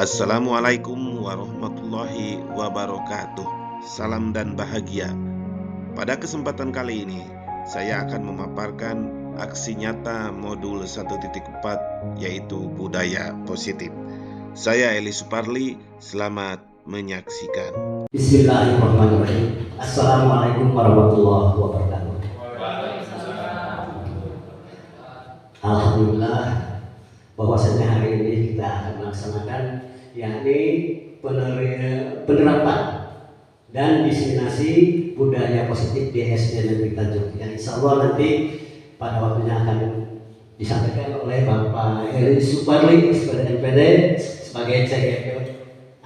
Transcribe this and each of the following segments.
Assalamualaikum warahmatullahi wabarakatuh. Salam dan bahagia. Pada kesempatan kali ini, saya akan memaparkan aksi nyata modul 1.4 yaitu budaya positif. Saya Eli Suparli, selamat menyaksikan. Bismillahirrahmanirrahim. Assalamualaikum warahmatullahi wabarakatuh. Alhamdulillah bahwasanya hari ini kita akan melaksanakan yakni penerapan dan diseminasi budaya positif di SD Negeri Tanjung yang insya Allah nanti pada waktunya akan disampaikan oleh Bapak Eli Suparli sebagai MPD sebagai CGP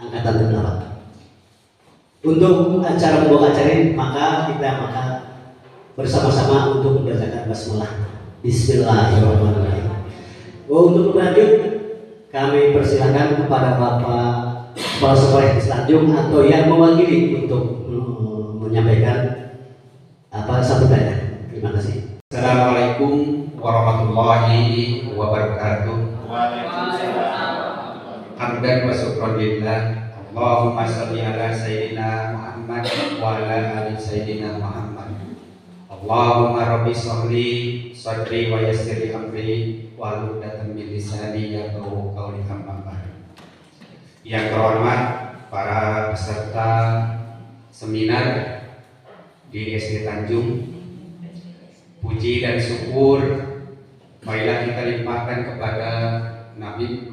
Angkatan 8. Untuk acara membawa acara ini maka bersama-sama untuk membacakan basmalah. Bismillahirrahmanirrahim. Untuk lanjut kami persilakan kepada Bapak Kepala Sekolah SD Tanjung atau yang mewakili untuk menyampaikan sambutannya. Terima kasih. Assalamualaikum warahmatullahi wabarakatuh. Hamdan wa syukran lillah. Allahumma shalli ala sayyidina Muhammad wa ala ali sayyidina Muhammad. Allahumma rabbi sholli sadri wa yassir amri wa hlul 'uqdatam min lisani yafqahu qawli. Amma ba'd. Yang terhormat para peserta seminar di SD Tanjung, puji dan syukur marilah kita limpahkan kepada Nabi,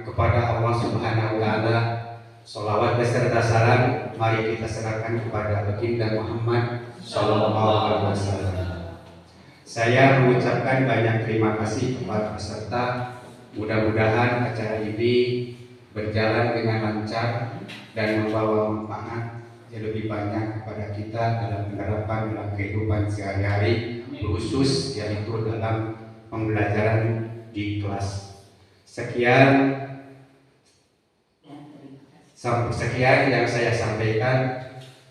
kepada Allah Subhanahu wa taala. Sholawat beserta salam mari kita serahkan kepada baginda Muhammad sallallahu alaihi wasallam. Saya mengucapkan banyak terima kasih kepada peserta. Mudah-mudahan acara ini berjalan dengan lancar dan membawa manfaat yang lebih banyak kepada kita dalam penerapan dalam kehidupan sehari-hari, khusus yaitu dalam pembelajaran di kelas. Sekian yang saya sampaikan.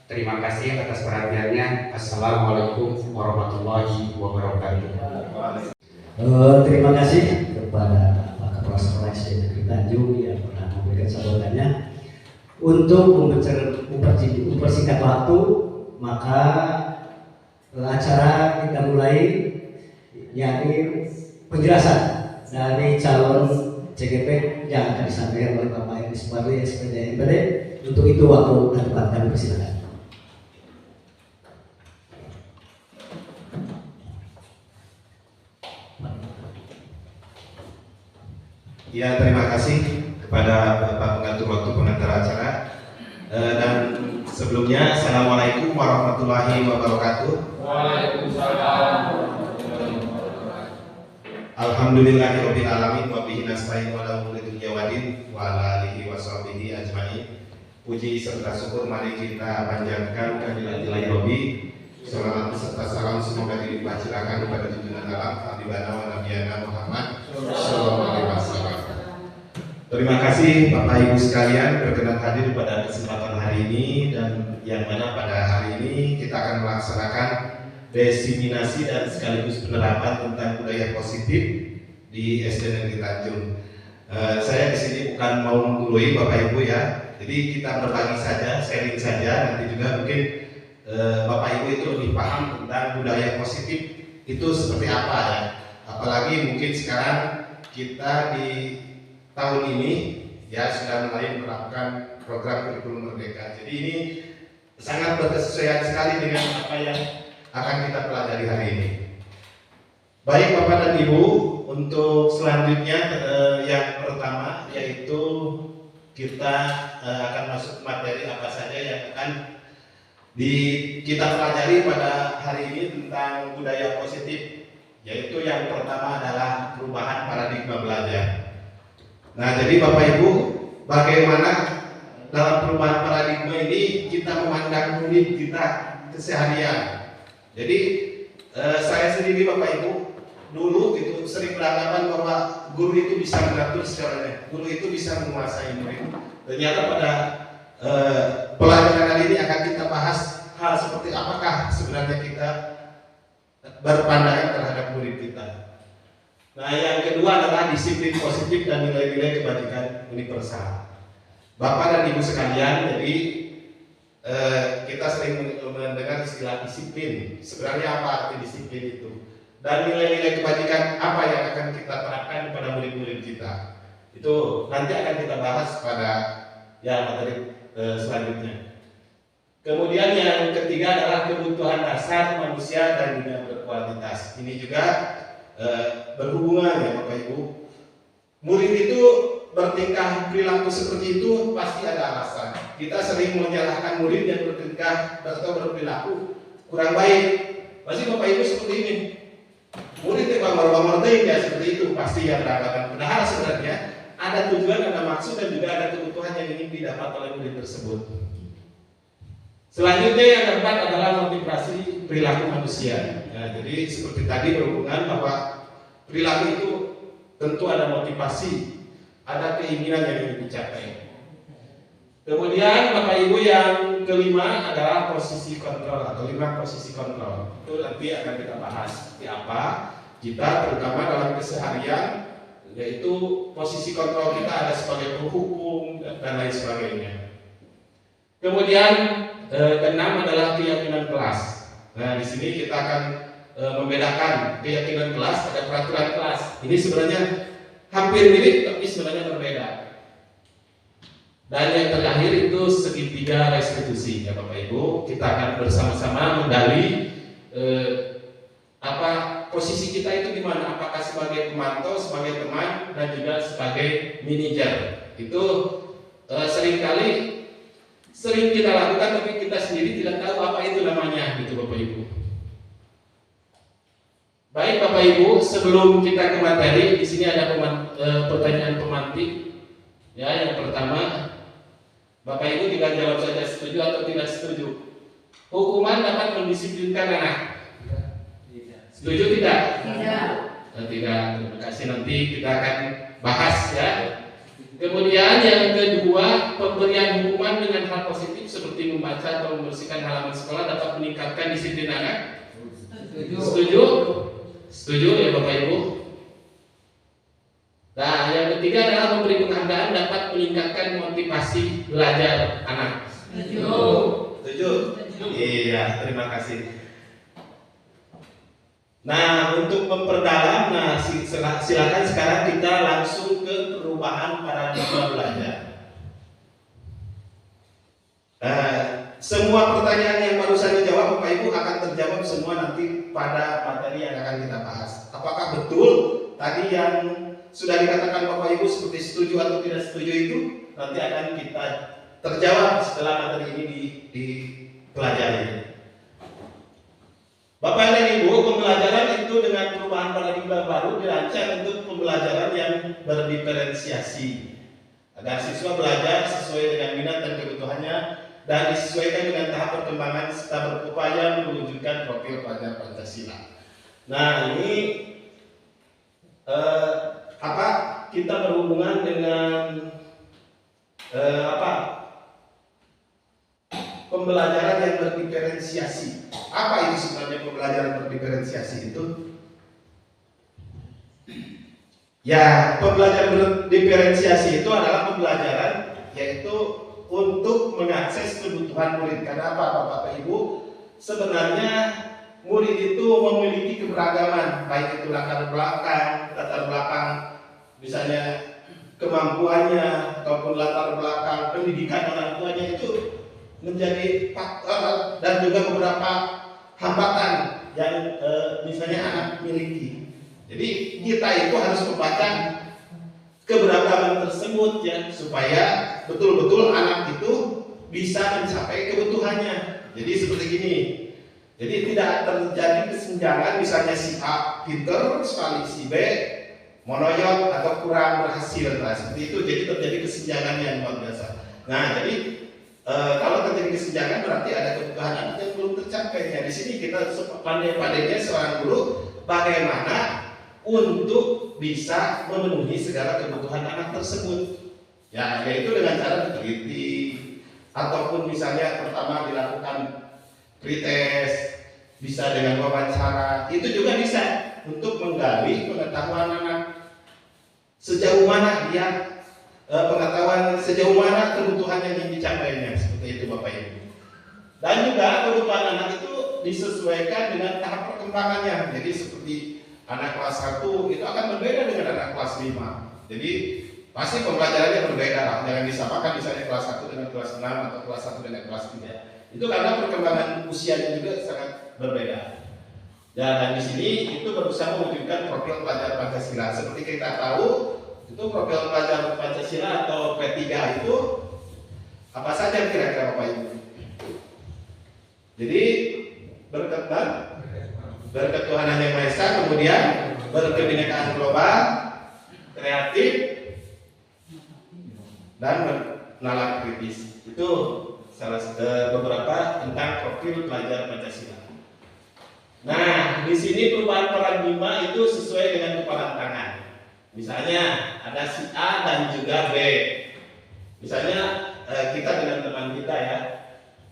Terima kasih atas perhatiannya. Assalamualaikum warahmatullahi wabarakatuh. Terima kasih kepada Pak Kepala Sekolah SD Negeri Tanjung yang pernah memberikan sambutannya. Untuk mempersingkat waktu, maka acara kita mulai, yakni penjelasan dari calon CGP yang akan disampaikan oleh Bapak Eli Suparli SPD MPD. Untuk itu waktu dan tempat kami persilakan. Ya, terima kasih kepada Bapak pengatur waktu pengantar acara. Dan sebelumnya, Assalamualaikum warahmatullahi wabarakatuh. Waalaikumsalam. Alhamdulillahirabbil alamin wa bihi nasta'in wa la umuri dunya waddin wa ala alihi wa sahbihi ajmain. Puji serta syukur mari kita panjatkan kehadirat Ilahi Rabbi. Salawat serta salam semoga dilimpahkan kepada junjungan alam habibana wa nabiyana Muhammad sallallahu alaihi wasallam. Terima kasih Bapak Ibu sekalian berkenan hadir pada kesempatan hari ini, dan yang mana pada hari ini kita akan melaksanakan diseminasi dan sekaligus penerapan tentang budaya positif di SD Negeri Tanjung. Saya di sini bukan mau menggurui Bapak Ibu ya, jadi kita berbagi saja, sharing saja. Nanti juga mungkin Bapak Ibu itu lebih paham tentang budaya positif itu seperti apa ya. Apalagi mungkin sekarang kita di tahun ini ya sudah mulai menerapkan program kurikulum merdeka. Jadi ini sangat berkesesuaian sekali dengan apa yang akan kita pelajari hari ini. Baik Bapak dan Ibu, untuk selanjutnya yang pertama yaitu kita akan masuk materi apa saja yang akan kita pelajari pada hari ini tentang budaya positif, yaitu yang pertama adalah perubahan paradigma belajar. Nah, jadi Bapak Ibu, bagaimana dalam perubahan paradigma ini kita memandang murid kita keseharian. Jadi saya sendiri Bapak Ibu dulu itu sering beranggapan bahwa guru itu bisa mengatur secaranya, guru itu bisa menguasai murid. Ternyata pada pelajaran kali ini akan kita bahas hal seperti apakah sebenarnya kita berpandangan terhadap murid kita. Nah, yang kedua adalah disiplin positif dan nilai-nilai kebajikan universal. Bapak dan Ibu sekalian, jadi kita sering mendengar istilah disiplin. Sebenarnya apa arti disiplin itu? Dan nilai-nilai kebajikan apa yang akan kita terapkan kepada murid-murid kita? Itu nanti akan kita bahas pada materi selanjutnya. Kemudian yang ketiga adalah kebutuhan dasar manusia dan dunia berkualitas. Ini juga berhubungan ya Bapak Ibu. Murid itu bertingkah perilaku seperti itu pasti ada alasan. Kita sering menyalahkan murid yang bertingkah atau berperilaku kurang baik. Pasti Bapak Ibu seperti ini. Murid yang bangun ya seperti itu pasti yang beranggapan. Padahal sebenarnya ada tujuan, ada maksud dan juga ada kebutuhan yang ingin didapat oleh murid tersebut. Selanjutnya yang keempat adalah motivasi perilaku manusia. Nah, jadi seperti tadi berhubungan bahwa perilaku itu tentu ada motivasi, ada keinginan yang ingin dicapai. Kemudian Bapak Ibu yang kelima adalah posisi kontrol atau 5 posisi kontrol. Itu nanti akan kita bahas seperti apa kita terutama dalam keseharian, yaitu posisi kontrol kita ada sebagai penghukum dan lain sebagainya. Kemudian keenam adalah keyakinan kelas. Nah, di sini kita akan membedakan keyakinan kelas ada peraturan kelas. Ini sebenarnya hampir mirip tapi sebenarnya berbeda. Dan yang terakhir itu segitiga restitusi ya Bapak Ibu. Kita akan bersama-sama menggali posisi kita itu di mana? Apakah sebagai pemantau, sebagai teman dan juga sebagai manajer. Itu sering kita lakukan tapi kita sendiri tidak tahu apa itu namanya gitu Bapak Ibu. Baik Bapak Ibu, sebelum kita ke materi, di sini ada pertanyaan pemantik. Ya, yang pertama, Bapak Ibu tinggal jawab saja setuju atau tidak setuju. Hukuman dapat mendisiplinkan anak. Setuju tidak? Tidak. Tidak. Terima kasih, nanti kita akan bahas ya. Kemudian yang kedua, pemberian hukuman dengan hal positif seperti membaca atau membersihkan halaman sekolah dapat meningkatkan disiplin anak. Setuju? Setuju ya Bapak Ibu? Nah, yang ketiga adalah memberi penghargaan dapat meningkatkan motivasi belajar anak. Setuju. Setuju? Iya, terima kasih. Nah, untuk memperdalam, silakan sekarang kita langsung ke perubahan paradigma belajar. Semua pertanyaan yang barusan dijawab Bapak Ibu akan terjawab semua nanti pada materi yang akan kita bahas. Apakah betul tadi yang sudah dikatakan Bapak Ibu seperti setuju atau tidak setuju itu nanti akan kita terjawab setelah materi ini dipelajari. Bapak dan Ibu, pembelajaran itu dengan perubahan paradigma baru dirancang untuk pembelajaran yang berdiferensiasi agar siswa belajar sesuai dengan minat dan kebutuhannya dan disesuaikan dengan tahap perkembangan serta berupaya mewujudkan profil pelajar Pancasila. Nah, ini kita berhubungan dengan pembelajaran yang berdiferensiasi. Apa itu sebenarnya pembelajaran berdiferensiasi itu? Ya, pembelajaran berdiferensiasi itu adalah pembelajaran yaitu untuk mengakses kebutuhan murid. Karena apa Bapak Ibu? Sebenarnya murid itu memiliki keberagaman, baik itu latar belakang, misalnya kemampuannya ataupun latar belakang pendidikan orang tuanya itu menjadi faktor dan juga beberapa hambatan yang misalnya anak miliki. Jadi kita itu harus membaca keberagaman tersebut ya supaya betul-betul anak itu bisa mencapai kebutuhannya. Jadi seperti gini. Jadi tidak terjadi kesenjangan misalnya si A pinter sekali si B monoyot atau kurang berhasil. Nah, seperti itu jadi terjadi kesenjangan yang luar biasa. Nah, jadi kalau terjadi kesenjangan berarti ada kebutuhan anak yang belum tercapai. Ya, di sini kita pandai-pandainya seorang guru bagaimana untuk bisa memenuhi segala kebutuhan anak tersebut. Ya, yaitu dengan cara teliti ataupun misalnya pertama dilakukan pretest, bisa dengan wawancara, itu juga bisa untuk menggali pengetahuan anak sejauh mana dia pengetahuan sejauh mana kebutuhan yang ingin dicapainya, seperti itu Bapak Ibu. Dan juga kebutuhan anak itu disesuaikan dengan tahap perkembangannya. Jadi seperti anak kelas 1 itu akan berbeda dengan anak kelas 5. Jadi pasti pembelajarannya berbeda lah. Jangan disamakan misalnya kelas 1 dengan kelas 6 atau kelas 1 dengan kelas 3. Itu karena perkembangan usianya juga sangat berbeda. Dan di sini itu berusaha mewujudkan profil pelajar Pancasila. Seperti kita tahu, itu profil pelajar Pancasila atau P3 itu apa saja kira-kira Bapak Ibu? Jadi berketuhanan yang Maha Esa, kemudian berkebinekaan global, kreatif, dan bernalar kritis. Itu salah beberapa tentang profil pelajar Pancasila. Nah, di sini perubahan paradigma itu sesuai dengan kepalan tangan. Misalnya ada si A dan juga B. Misalnya kita dengan teman kita ya.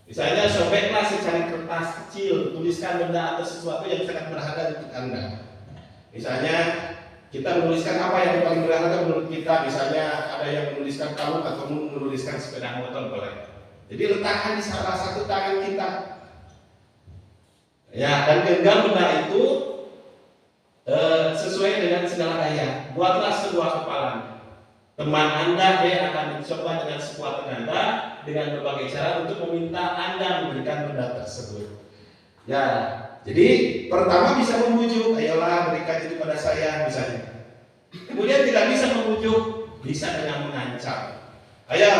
Misalnya sobeklah secari kertas kecil, tuliskan benda atau sesuatu yang sangat berharga untuk Anda. Misalnya kita menuliskan apa yang paling berharga menurut kita. Misalnya ada yang menuliskan kalung atau menuliskan sepeda motor boleh. Jadi letakkan di salah satu tangan kita. Ya, dan genggam benda itu sesuai dengan segala daya. Buatlah sebuah kepalan. Teman Anda dia akan mencoba dengan sekuat tenaga dengan berbagai cara untuk meminta Anda memberikan benda tersebut. Ya, jadi pertama bisa membujuk, ayolah berikan itu pada saya misalnya. Kemudian tidak bisa membujuk, bisa dengan mengancam. Ayo,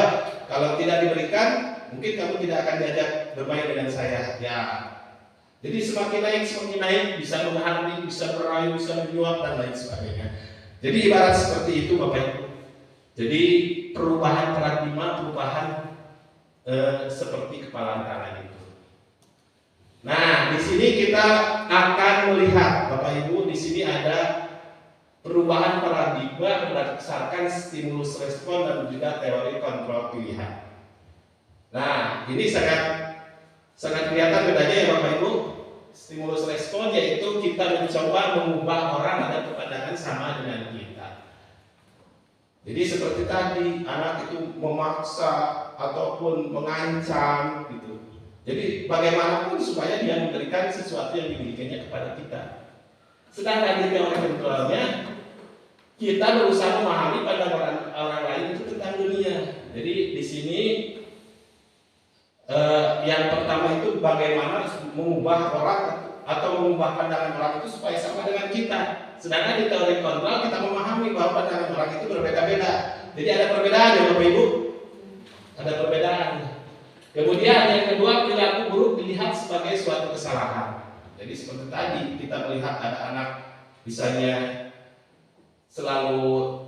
kalau tidak diberikan, mungkin kamu tidak akan diajak bermain dengan saya. Ya. Jadi semakin naik, bisa menghardik, bisa merayu, bisa menyuap dan lain sebagainya. Jadi ibarat seperti itu Bapak Ibu. Jadi perubahan paradigma, perubahan seperti kepalan tangan itu. Nah, di sini kita akan melihat Bapak Ibu, di sini ada perubahan paradigma berdasarkan stimulus respon dan juga teori kontrol pilihan. Nah, ini sangat kelihatan bedanya ya Bapak Ibu. Stimulus respon yaitu kita mencoba mengubah orang ada pandangan sama dengan kita. Jadi seperti tadi, anak itu memaksa ataupun mengancam gitu. Jadi bagaimanapun supaya dia memberikan sesuatu yang dimilikinya kepada kita. Sedangkan di teori kontrolnya, kita berusaha memahami pandangan orang lain itu tentang dunia. Jadi di sini yang pertama itu bagaimana mengubah orang atau mengubah pandangan orang itu supaya sama dengan kita. Sedangkan di teori kontrol kita memahami bahwa pandangan orang itu berbeda-beda. Jadi ada perbedaan ya Bapak Ibu. Ada perbedaan. Kemudian yang kedua, perilaku buruk dilihat sebagai suatu kesalahan. Jadi seperti tadi kita melihat ada anak misalnya selalu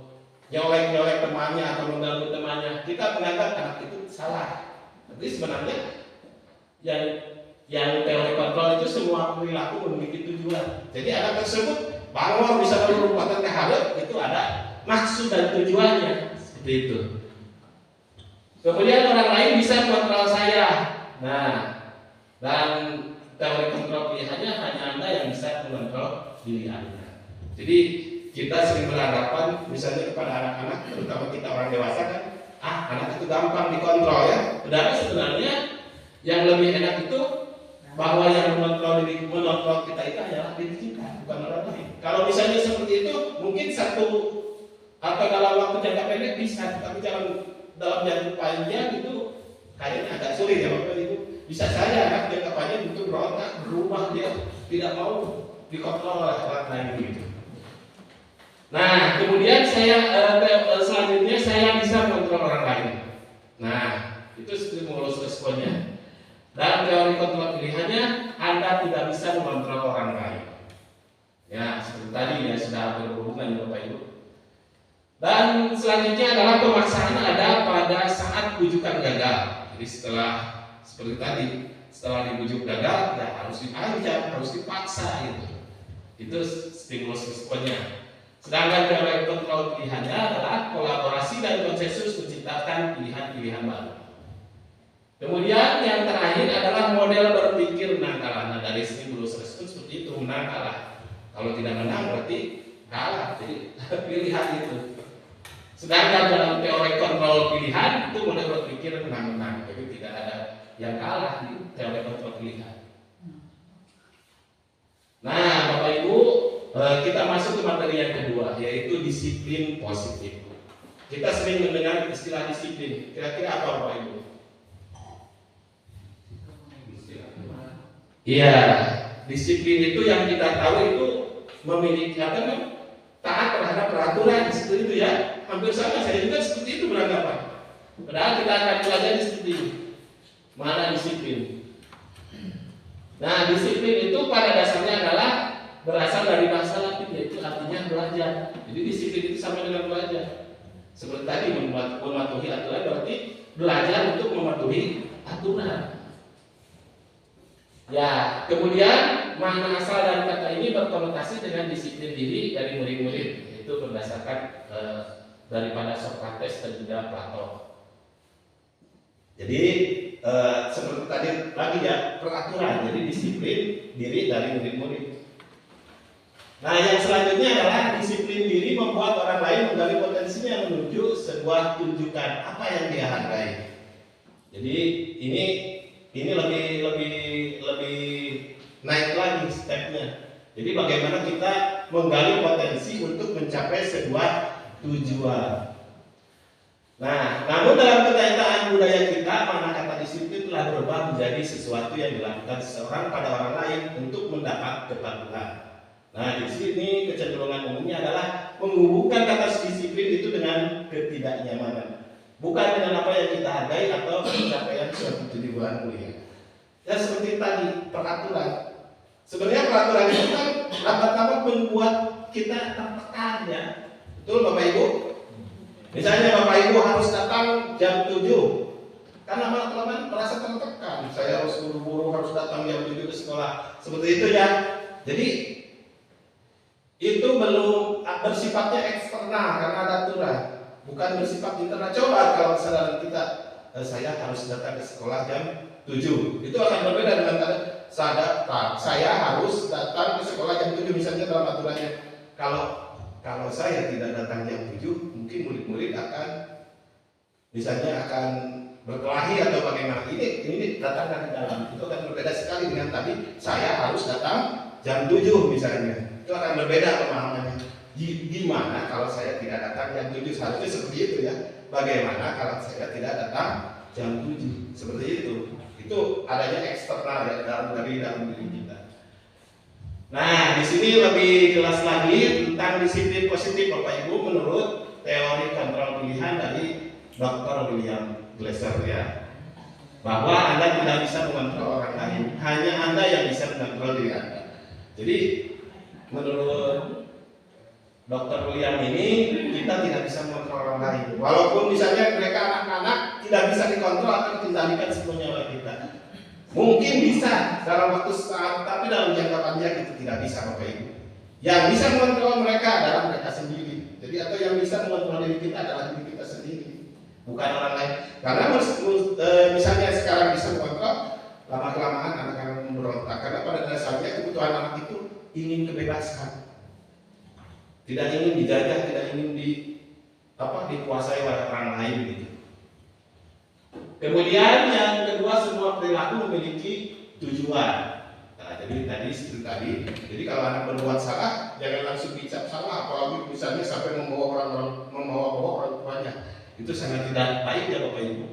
nyolek temannya atau mengganggu temannya, kita menganggap anak itu salah. Tapi sebenarnya yang teori kontrol itu semua perilaku memiliki tujuan. Jadi anak tersebut bangor bisa berupatan kehalus itu ada maksud dan tujuannya seperti itu. Kemudian orang lain bisa mengontrol saya. Nah, dan teori kontrol pilihannya hanya Anda yang bisa mengontrol diri Anda. Jadi kita sering berhadapan misalnya kepada anak-anak, terutama kita orang dewasa kan, anak itu gampang dikontrol ya. Padahal sebenarnya yang lebih enak itu bahwa yang mengontrol kita itu adalah diri kita, bukan orang lain. Kalau misalnya seperti itu, mungkin satu atau dalam waktu jangka pendek bisa, tapi dalam jangka panjang itu kayaknya agak sulit ya Bapak Ibu. Bisa saja anak jangka panjang itu berontak, berubah, dia tidak mau dikontrol oleh orang lain gitu. Nah, kemudian selanjutnya saya bisa mengontrol orang lain. Nah, itu stimulus responnya. Dan teori kontrol pilihannya, Anda tidak bisa mengontrol orang lain. Ya, seperti tadi ya sudah berhubungan ya Bapak Ibu. Dan selanjutnya adalah pemaksaan ada pada saat bujukan gagal. Jadi seperti tadi, setelah dibujuk gagal, ya harus diancam, harus dipaksa gitu. Itu stimulus responnya. Sedangkan teori kontrol pilihannya adalah kolaborasi dan konsensus menciptakan pilihan-pilihan baru. Kemudian yang terakhir adalah model berpikir menang kalah. Nah, dari stimulus respon seperti itu menang kalah. Kalau tidak menang berarti kalah. Jadi pilihan itu. Sedangkan dalam teori kontrol pilihan itu mulai berpikir menang-menang. Jadi tidak ada yang kalah di teori kontrol pilihan. Nah, Bapak Ibu, kita masuk ke materi yang kedua, yaitu disiplin positif. Kita sering mendengar istilah disiplin. Kira-kira apa, Bapak Ibu? Iya, disiplin itu yang kita tahu itu memiliki taat terhadap peraturan seperti itu ya. Hampir sama, saya juga seperti itu beranggapan. Padahal kita akan pelajari seperti ini. Mana disiplin? Nah, disiplin itu pada dasarnya adalah berasal dari bahasa Latin, yaitu artinya belajar. Jadi disiplin itu sama dengan belajar. Seperti tadi mematuhi aturan berarti belajar untuk mematuhi aturan. Ya, kemudian makna asal dari kata ini berkonotasi dengan disiplin diri dari murid-murid, yaitu berdasarkan daripada Sokrates dan juga Plato. Jadi seperti tadi lagi ya, peraturan, jadi disiplin diri dari murid-murid. Nah, yang selanjutnya adalah disiplin diri membuat orang lain menggali potensinya menuju sebuah tunjukkan apa yang dia hargai. Jadi ini lebih naik lagi stepnya. Jadi bagaimana kita menggali potensi untuk mencapai sebuah tujuan. Nah, namun dalam kenyataan budaya kita, makna kata disiplin telah berubah menjadi sesuatu yang dilakukan seseorang pada orang lain untuk mendapat kepatuhan. Nah, di sini kecenderungan umumnya adalah menghubungkan kata disiplin itu dengan ketidaknyamanan, bukan dengan apa yang kita hargai atau pencapaian suatu tujuan mulia. Ya seperti tadi peraturan. Sebenarnya peraturan itu kan lambat-lambat membuat kita tertekan ya. Betul Bapak Ibu? Misalnya Bapak Ibu harus datang jam 7. Karena lama-lama merasa tertekan. Saya harus buru-buru harus datang jam 7 ke sekolah. Seperti itu ya. Jadi itu belum bersifatnya eksternal karena ada aturan, bukan bersifat internal. Coba kalau misalnya kita saya harus datang ke sekolah jam 7, itu akan berbeda dengan saya harus datang ke sekolah jam 7 misalnya dalam aturannya. Kalau saya tidak datang jam 7, mungkin murid-murid akan misalnya akan berkelahi atau bagaimana. Ini datang dari dalam, itu akan berbeda sekali dengan tadi saya harus datang jam 7 misalnya. Itu akan berbeda pemahamannya. Gimana kalau saya tidak datang jam 7? Seharusnya seperti itu ya. Bagaimana kalau saya tidak datang jam 7? Seperti itu. Itu adanya eksternal ya dalam diri kita. Nah, di sini lebih jelas lagi tentang disiplin positif Bapak Ibu menurut teori kontrol pilihan dari Dr. William Glasser ya. Bahwa Anda tidak bisa mengontrol orang lain, hanya Anda yang bisa mengontrol diri Anda. Jadi menurut Dr. William ini kita tidak bisa mengontrol orang lain. Walaupun misalnya mereka anak-anak tidak bisa dikontrol atau dikendalikan sepenuhnya oleh kita. Mungkin bisa dalam waktu saat, tapi dalam jangka panjang itu tidak bisa Bapak Ibu. Yang bisa mengontrol mereka adalah mereka sendiri. Jadi atau yang bisa mengontrol diri kita adalah diri kita sendiri, bukan orang lain. Karena misalnya sekarang bisa mengontrol, lama-kelamaan anak akan memberontak. Karena pada dasarnya kebutuhan anak itu ingin kebebasan, tidak ingin dijajah, tidak ingin dikuasai oleh orang lain gitu. Kemudian yang kedua, semua perilaku memiliki tujuan. Nah, jadi jadi kalau anak berbuat salah, jangan langsung dicap salah, apalagi misalnya sampai membawa orang tuanya. Itu sangat tidak baik ya Bapak Ibu.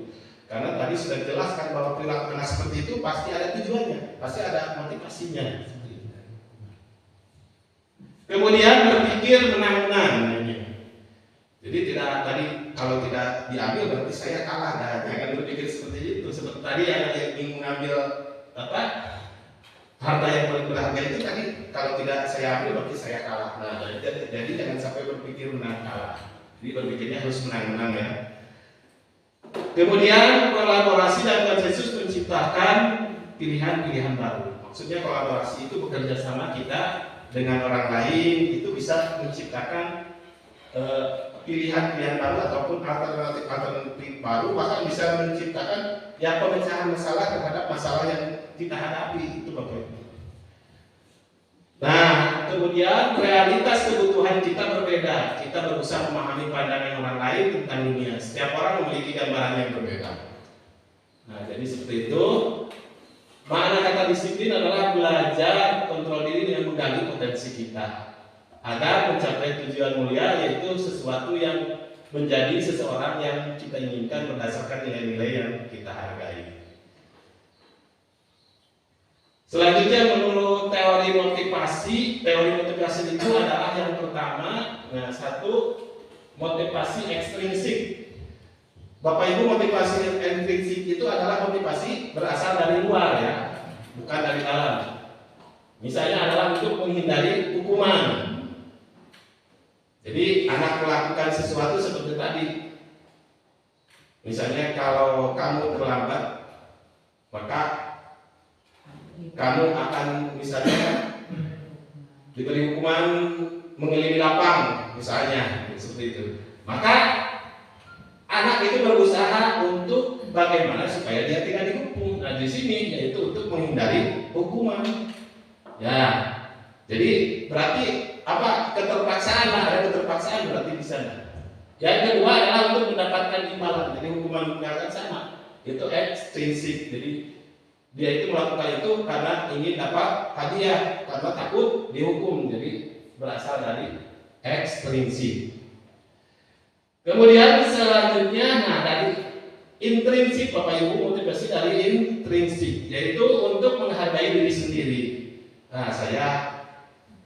Karena tadi sudah jelaskan bahwa perilaku anak seperti itu pasti ada tujuannya, pasti ada motivasinya. Kemudian berpikir menang-menang. Jadi tidak tadi kalau tidak diambil berarti saya kalah. Nah, jangan berpikir seperti itu. Seperti tadi yang ingin mengambil harta yang paling berharga itu tadi, kalau tidak saya ambil berarti saya kalah. Nah, jadi jangan sampai berpikir menang kalah. Jadi berpikirnya harus menang-menang ya. Kemudian kolaborasi dan konsensus menciptakan pilihan-pilihan baru. Maksudnya kolaborasi itu bekerja sama kita dengan orang lain, itu bisa menciptakan pilihan-pilihan baru ataupun alternatif baru, bahkan bisa menciptakan ya pemecahan masalah terhadap masalah yang kita hadapi itu Bapak Ibu. Nah, kemudian realitas kebutuhan kita berbeda. Kita berusaha memahami pandangan orang lain tentang dunia. Setiap orang memiliki gambaran yang berbeda. Nah, jadi seperti itu. Makna kata disiplin adalah belajar kontrol diri dengan menggali potensi kita agar mencapai tujuan mulia, yaitu sesuatu yang menjadi seseorang yang kita inginkan berdasarkan nilai-nilai yang kita hargai. Selanjutnya menurut teori motivasi itu adalah yang pertama, satu, motivasi ekstrinsik. Bapak Ibu, motivasi intrinsik itu adalah motivasi berasal dari luar ya, bukan dari dalam. Misalnya adalah untuk menghindari hukuman. Jadi anak melakukan sesuatu seperti tadi. Misalnya kalau kamu terlambat, maka kamu akan misalnya diberi hukuman mengelilingi lapang, misalnya seperti itu. Maka anak itu berusaha untuk bagaimana supaya dia tidak dihukum. Nah, di sini yaitu untuk menghindari hukuman. Ya, jadi berarti apa? Keterpaksaan, ada keterpaksaan berarti di sana. Yang kedua adalah untuk mendapatkan imbalan. Jadi hukuman akan sama. Itu ekstrinsik. Jadi dia itu melakukan itu karena ingin dapat hadiah, karena takut dihukum. Jadi berasal dari ekstrinsik. Kemudian selanjutnya, dari intrinsik, Bapak Ibu, motivasi dari intrinsik, yaitu untuk menghargai diri sendiri. Nah, saya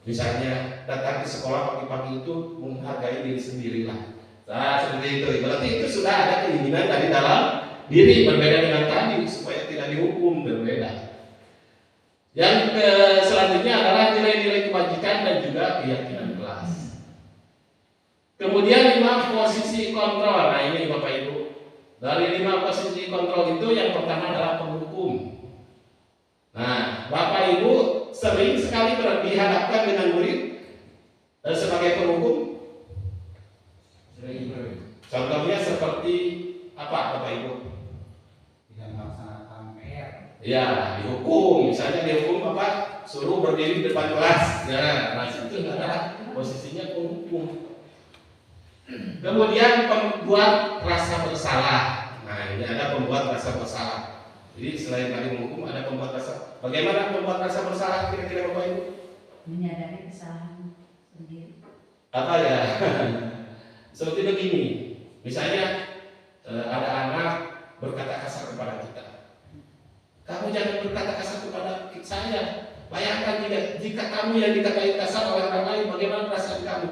misalnya datang ke sekolah pagi-pagi itu menghargai diri sendirilah. Nah, seperti itu. Berarti itu sudah ada keinginan dari dalam diri, berbeda dengan tadi, supaya tidak dihukum, berbeda. Yang selanjutnya adalah nilai-nilai kebajikan dan juga keyakinan kelas. Kemudian 5 posisi kontrol. Nah, ini Bapak Ibu. Dari 5 posisi kontrol itu yang pertama adalah penghukum. Nah, Bapak Ibu sering sekali dihadapkan dengan murid sebagai penghukum. Contohnya seperti apa, Bapak Ibu? Tidak melaksanakan PR. Ya, dihukum. Misalnya dihukum apa? Suruh berdiri di depan kelas. Nah, itu adalah posisinya penghukum. Kemudian pembuat rasa bersalah. Nah, ini ada pembuat rasa bersalah. Jadi selain tadi menghukum, ada pembuat rasa. Bagaimana pembuat rasa bersalah kira-kira Bapak Ibu? Menyadari kesalahan sendiri. Apa ya? Seperti begini. Misalnya ada anak berkata kasar kepada kita. Kamu jangan berkata kasar kepada saya. Bayangkan jika kamu yang dikatai kasar oleh orang lain, bagaimana perasaan kamu?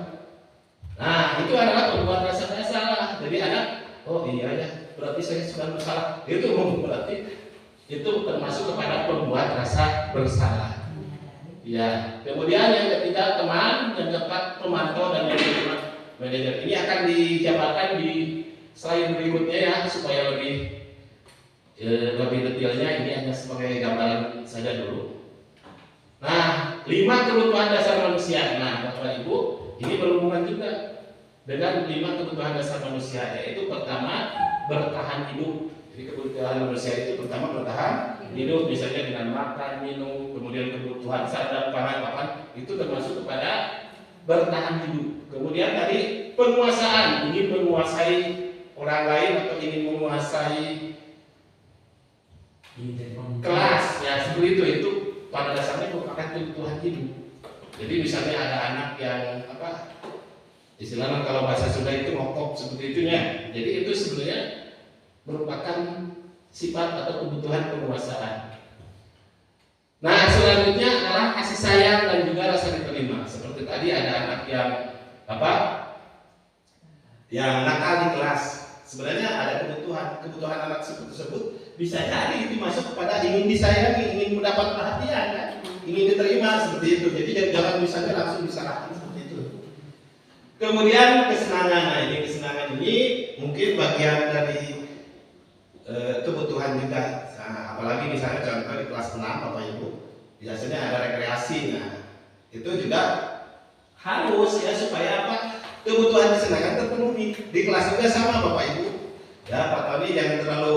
Nah, itu adalah pembuat rasa bersalah. Jadi anak, oh iya ya, berarti saya sudah bersalah. Itu berarti itu termasuk kepada pembuat rasa bersalah. Ya. Kemudian yang ketiga teman, yang keempat pemantau dan yang kelima manajer. Ini akan dijabarkan di slide berikutnya ya, supaya lebih detailnya. Ini hanya sebagai gambaran saja dulu. Nah, 5 kebutuhan dasar manusia. Nah, Bapak Ibu, ini berhubungan juga dengan 5 kebutuhan dasar manusia, yaitu pertama bertahan hidup. Jadi kebutuhan manusia itu pertama bertahan hidup, misalnya dengan makan, minum, kemudian kebutuhan sandang, pangan, papan, itu termasuk kepada bertahan hidup. Kemudian tadi penguasaan, ingin menguasai orang lain atau ingin menguasai kelas, ya seperti itu pada dasarnya merupakan kebutuhan hidup. Jadi misalnya ada anak yang istilahnya kalau bahasa Sunda itu ngokok seperti itunya. Jadi itu sebenarnya merupakan sifat atau kebutuhan penguasaan. Nah, selanjutnya adalah kasih sayang dan juga rasa diterima. Seperti tadi ada anak yang yang nakal di kelas. Sebenarnya ada kebutuhan anak tersebut bisa jadi itu masuk kepada ingin disayangi, ingin mendapat perhatian, kan? Ingin diterima seperti itu. Jadi jangan misalnya langsung disalahkan seperti itu. Kemudian kesenangan. Nah, ini kesenangan ini mungkin bagian dari kebutuhan juga. Nah, apalagi misalnya contoh di kelas 6 Bapak Ibu, biasanya ada rekreasi. Nah, itu juga harus ya supaya kebutuhan kesenangan terpenuhi. Di kelas juga sama Bapak Ibu. Ya, Pak Tony jangan terlalu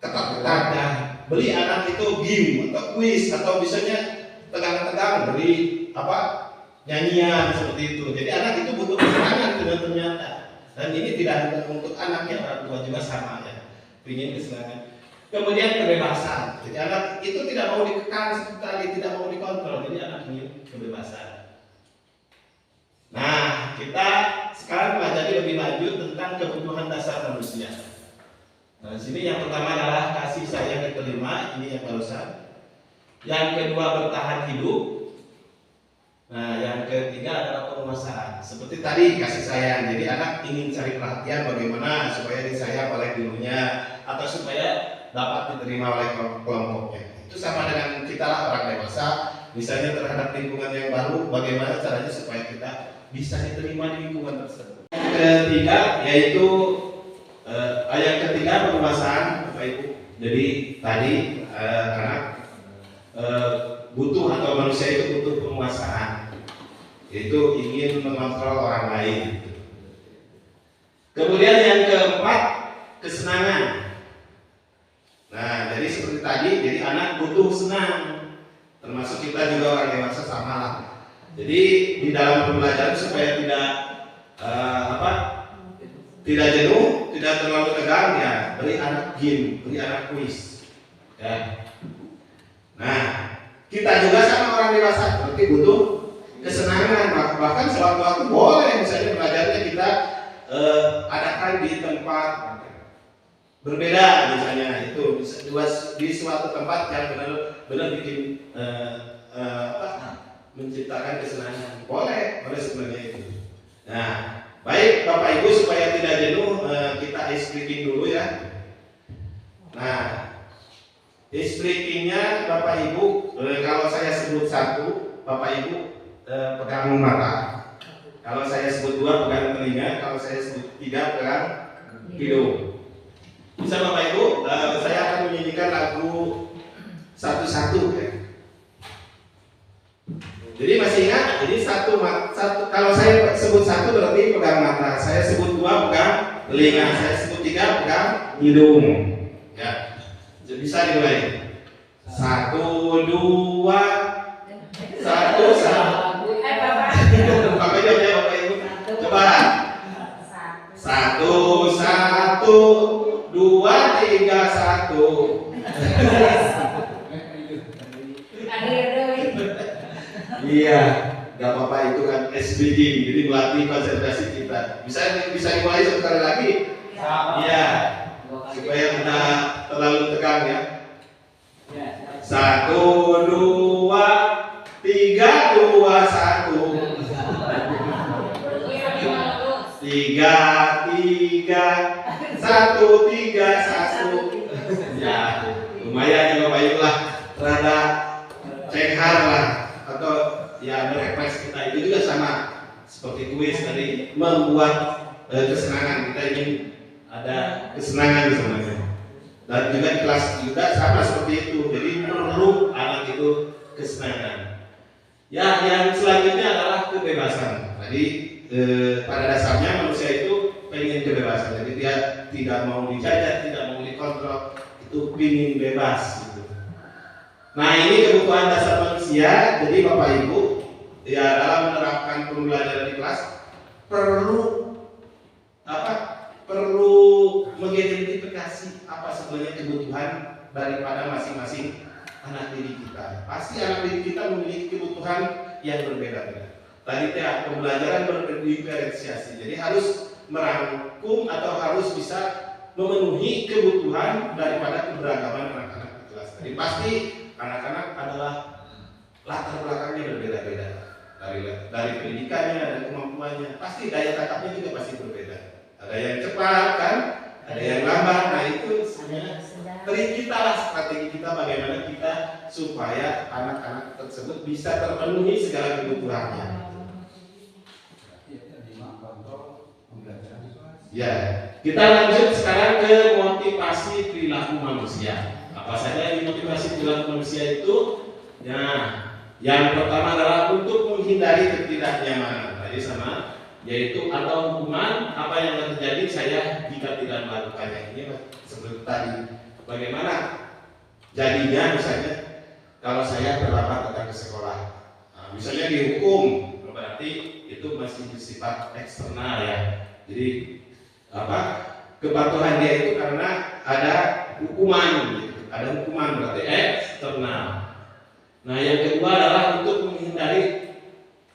ketat-ketat. Nah, beli anak itu game atau kuis atau misalnya tegang-tegang, beri nyanyian seperti itu. Jadi anak itu butuh kesenangan ternyata. Dan ini tidak hanya untuk anak ya, orang tua juga sama ya. Ingin kesenangan. Kemudian kebebasan. Jadi anak itu tidak mau dikekang sekali, tidak mau dikontrol. Jadi anak ingin kebebasan. Nah, kita sekarang pelajari lebih lanjut tentang kebutuhan dasar manusia. Nah, di sini yang pertama adalah kasih sayang, yang kelima ini yang barusan. Yang kedua bertahan hidup. Nah, yang ketiga adalah penguasaan. Seperti tadi kasih sayang. Jadi anak ingin cari perhatian bagaimana supaya disayang oleh gurunya atau supaya dapat diterima oleh kelompoknya. Itu sama dengan kita lah orang dewasa. Misalnya terhadap lingkungan yang baru, bagaimana caranya supaya kita bisa diterima di lingkungan tersebut. Yang ketiga yaitu penguasaan, Bapak Ibu. Jadi tadi anak butuh atau manusia itu butuh penguasaan, yaitu ingin mengontrol orang lain. Kemudian yang keempat kesenangan. Nah, jadi seperti tadi, jadi anak butuh senang, termasuk kita juga orang dewasa sama lah. Jadi di dalam pembelajaran supaya tidak jenuh, tidak terlalu tegang ya, beri anak game, beri anak kuis. Ya. Nah, kita juga sama orang dewasa, berarti butuh kesenangan. Bahkan sewaktu-waktu boleh misalnya belajarnya kita adakan di tempat berbeda, misalnya itu di suatu tempat yang benar-benar bikin menciptakan kesenangan. Boleh sebenarnya itu. Nah, baik Bapak Ibu, supaya tidak jenuh kita ice breaking dulu ya. Nah, ice breakingnya Bapak Ibu, kalau saya sebut satu, Bapak Ibu pegang mata. Kalau saya sebut dua, pegang telinga. Kalau saya sebut tiga, pegang hidung. Bisa Bapak Ibu, saya akan menyanyikan lagu satu-satu ya. Jadi masih ingat, jadi satu, kalau saya sebut satu berarti pegang mata, saya sebut dua pegang telinga, saya sebut tiga pegang hidung. Ya, bisa dimulai. Satu, dua, satu. Bapak jawab ya Bapak Ibu. Coba. Satu, dua, tiga, satu. Iya, nggak apa-apa, itu kan speaking, jadi melatih konsentrasi kita. Bisa dimulai satu kali lagi. Iya, supaya tidak terlalu tegang ya. Satu, dua, tiga, dua, satu. Tiga, satu, tiga, satu. Ya, lumayan ya Bapak Ibu lah, rada cenghar lah, atau ya refleks kita itu juga sama seperti kuis tadi, membuat kesenangan. Kita ingin ada kesenangan sebenarnya. Dan juga di kelas juga sama seperti itu. Jadi perlu anak itu kesenangan. Ya, yang selanjutnya adalah kebebasan. Tadi pada dasarnya manusia itu pengen kebebasan. Jadi dia tidak mau dijajah, tidak mau dikontrol, itu ingin bebas gitu. Nah, ini kebutuhan dasar manusia. Jadi Bapak Ibu, ya dalam menerapkan pembelajaran di kelas perlu mengidentifikasi apa sebenarnya kebutuhan daripada masing-masing anak didik kita. Pasti anak didik kita memiliki kebutuhan yang berbeda-beda. Tadi pembelajaran berdiferensiasi, jadi harus merangkum atau harus bisa memenuhi kebutuhan daripada keberagaman anak-anak di kelas. Jadi pasti anak-anak adalah latar belakangnya berbeda-beda, dari pendidikannya, dari kemampuannya, pasti daya tangkapnya juga pasti berbeda. Ada yang cepat kan, ada yang lambat. Nah, itu sebenarnya dari kita lah, strategi kita bagaimana kita supaya anak-anak tersebut bisa terpenuhi segala kebutuhannya. Ya, kita lanjut sekarang ke motivasi perilaku manusia. Apa saja yang motivasi perilaku manusia itu? Nah, yang pertama adalah untuk menghindari ketidaknyamanan. Tadi sama, yaitu atau hukuman apa yang terjadi saya jika tidak melakukannya. Ini seperti tadi. Bagaimana jadinya misalnya kalau saya terlambat datang ke sekolah, nah, misalnya dihukum, Bapak berarti itu masih bersifat eksternal ya. Jadi kepatuhan dia itu karena ada hukuman gitu. Ada hukuman berarti eksternal. Nah, yang kedua adalah untuk menghindari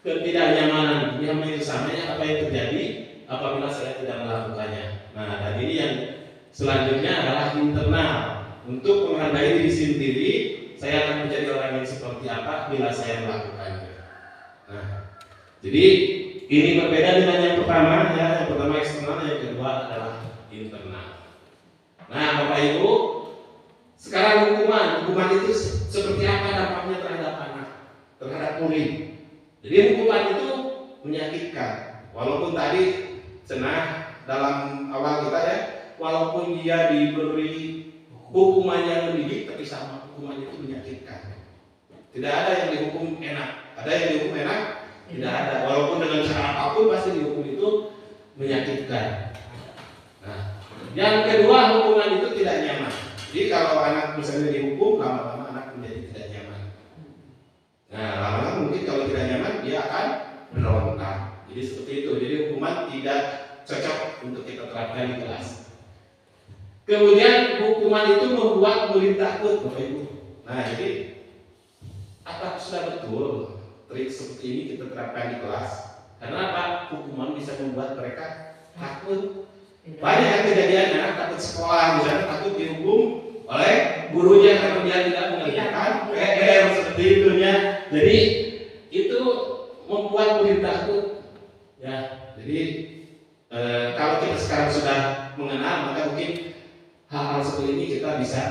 ketidaknyamanan. Yang menyesamanya apa yang terjadi apabila saya tidak melakukannya. Nah, dan ini yang selanjutnya adalah internal. Untuk menghargai diri sendiri, saya akan menjadi orang yang seperti apa bila saya melakukannya. Nah, jadi ini berbeda dengan yang pertama ya. Yang pertama eksternal, yang kedua adalah internal. Nah, Bapak Ibu, sekarang hukuman itu seperti apa dampaknya terhadap anak, terhadap murid. Jadi hukuman itu menyakitkan. Walaupun tadi cenah dalam awal kita ya, walaupun dia diberi hukuman yang mendidik, tapi sama hukuman itu menyakitkan. Tidak ada yang dihukum enak. Ada yang dihukum enak? Tidak ada. Walaupun dengan cara apapun pasti dihukum itu menyakitkan. Nah, yang kedua, hukuman itu tidak nyaman. Jadi kalau anak misalnya dihukum, lama-lama anak menjadi tidak nyaman. Nah, lama-lama mungkin kalau tidak nyaman dia akan berontak. Jadi seperti itu. Jadi hukuman tidak cocok untuk kita terapkan di kelas. Kemudian hukuman itu membuat murid takut, Bapak Ibu. Nah, jadi apakah sudah betul trik seperti ini kita terapkan di kelas? Karena apa? Hukuman bisa membuat mereka takut. Banyak kejadian anak takut sekolah, misalnya takut dihukum oleh gurunya karena dia tidak mengerjakan PR seperti itu ya. Jadi itu membuat murid takut. Ya, jadi kalau kita sekarang sudah mengenal, maka mungkin hal-hal seperti ini kita bisa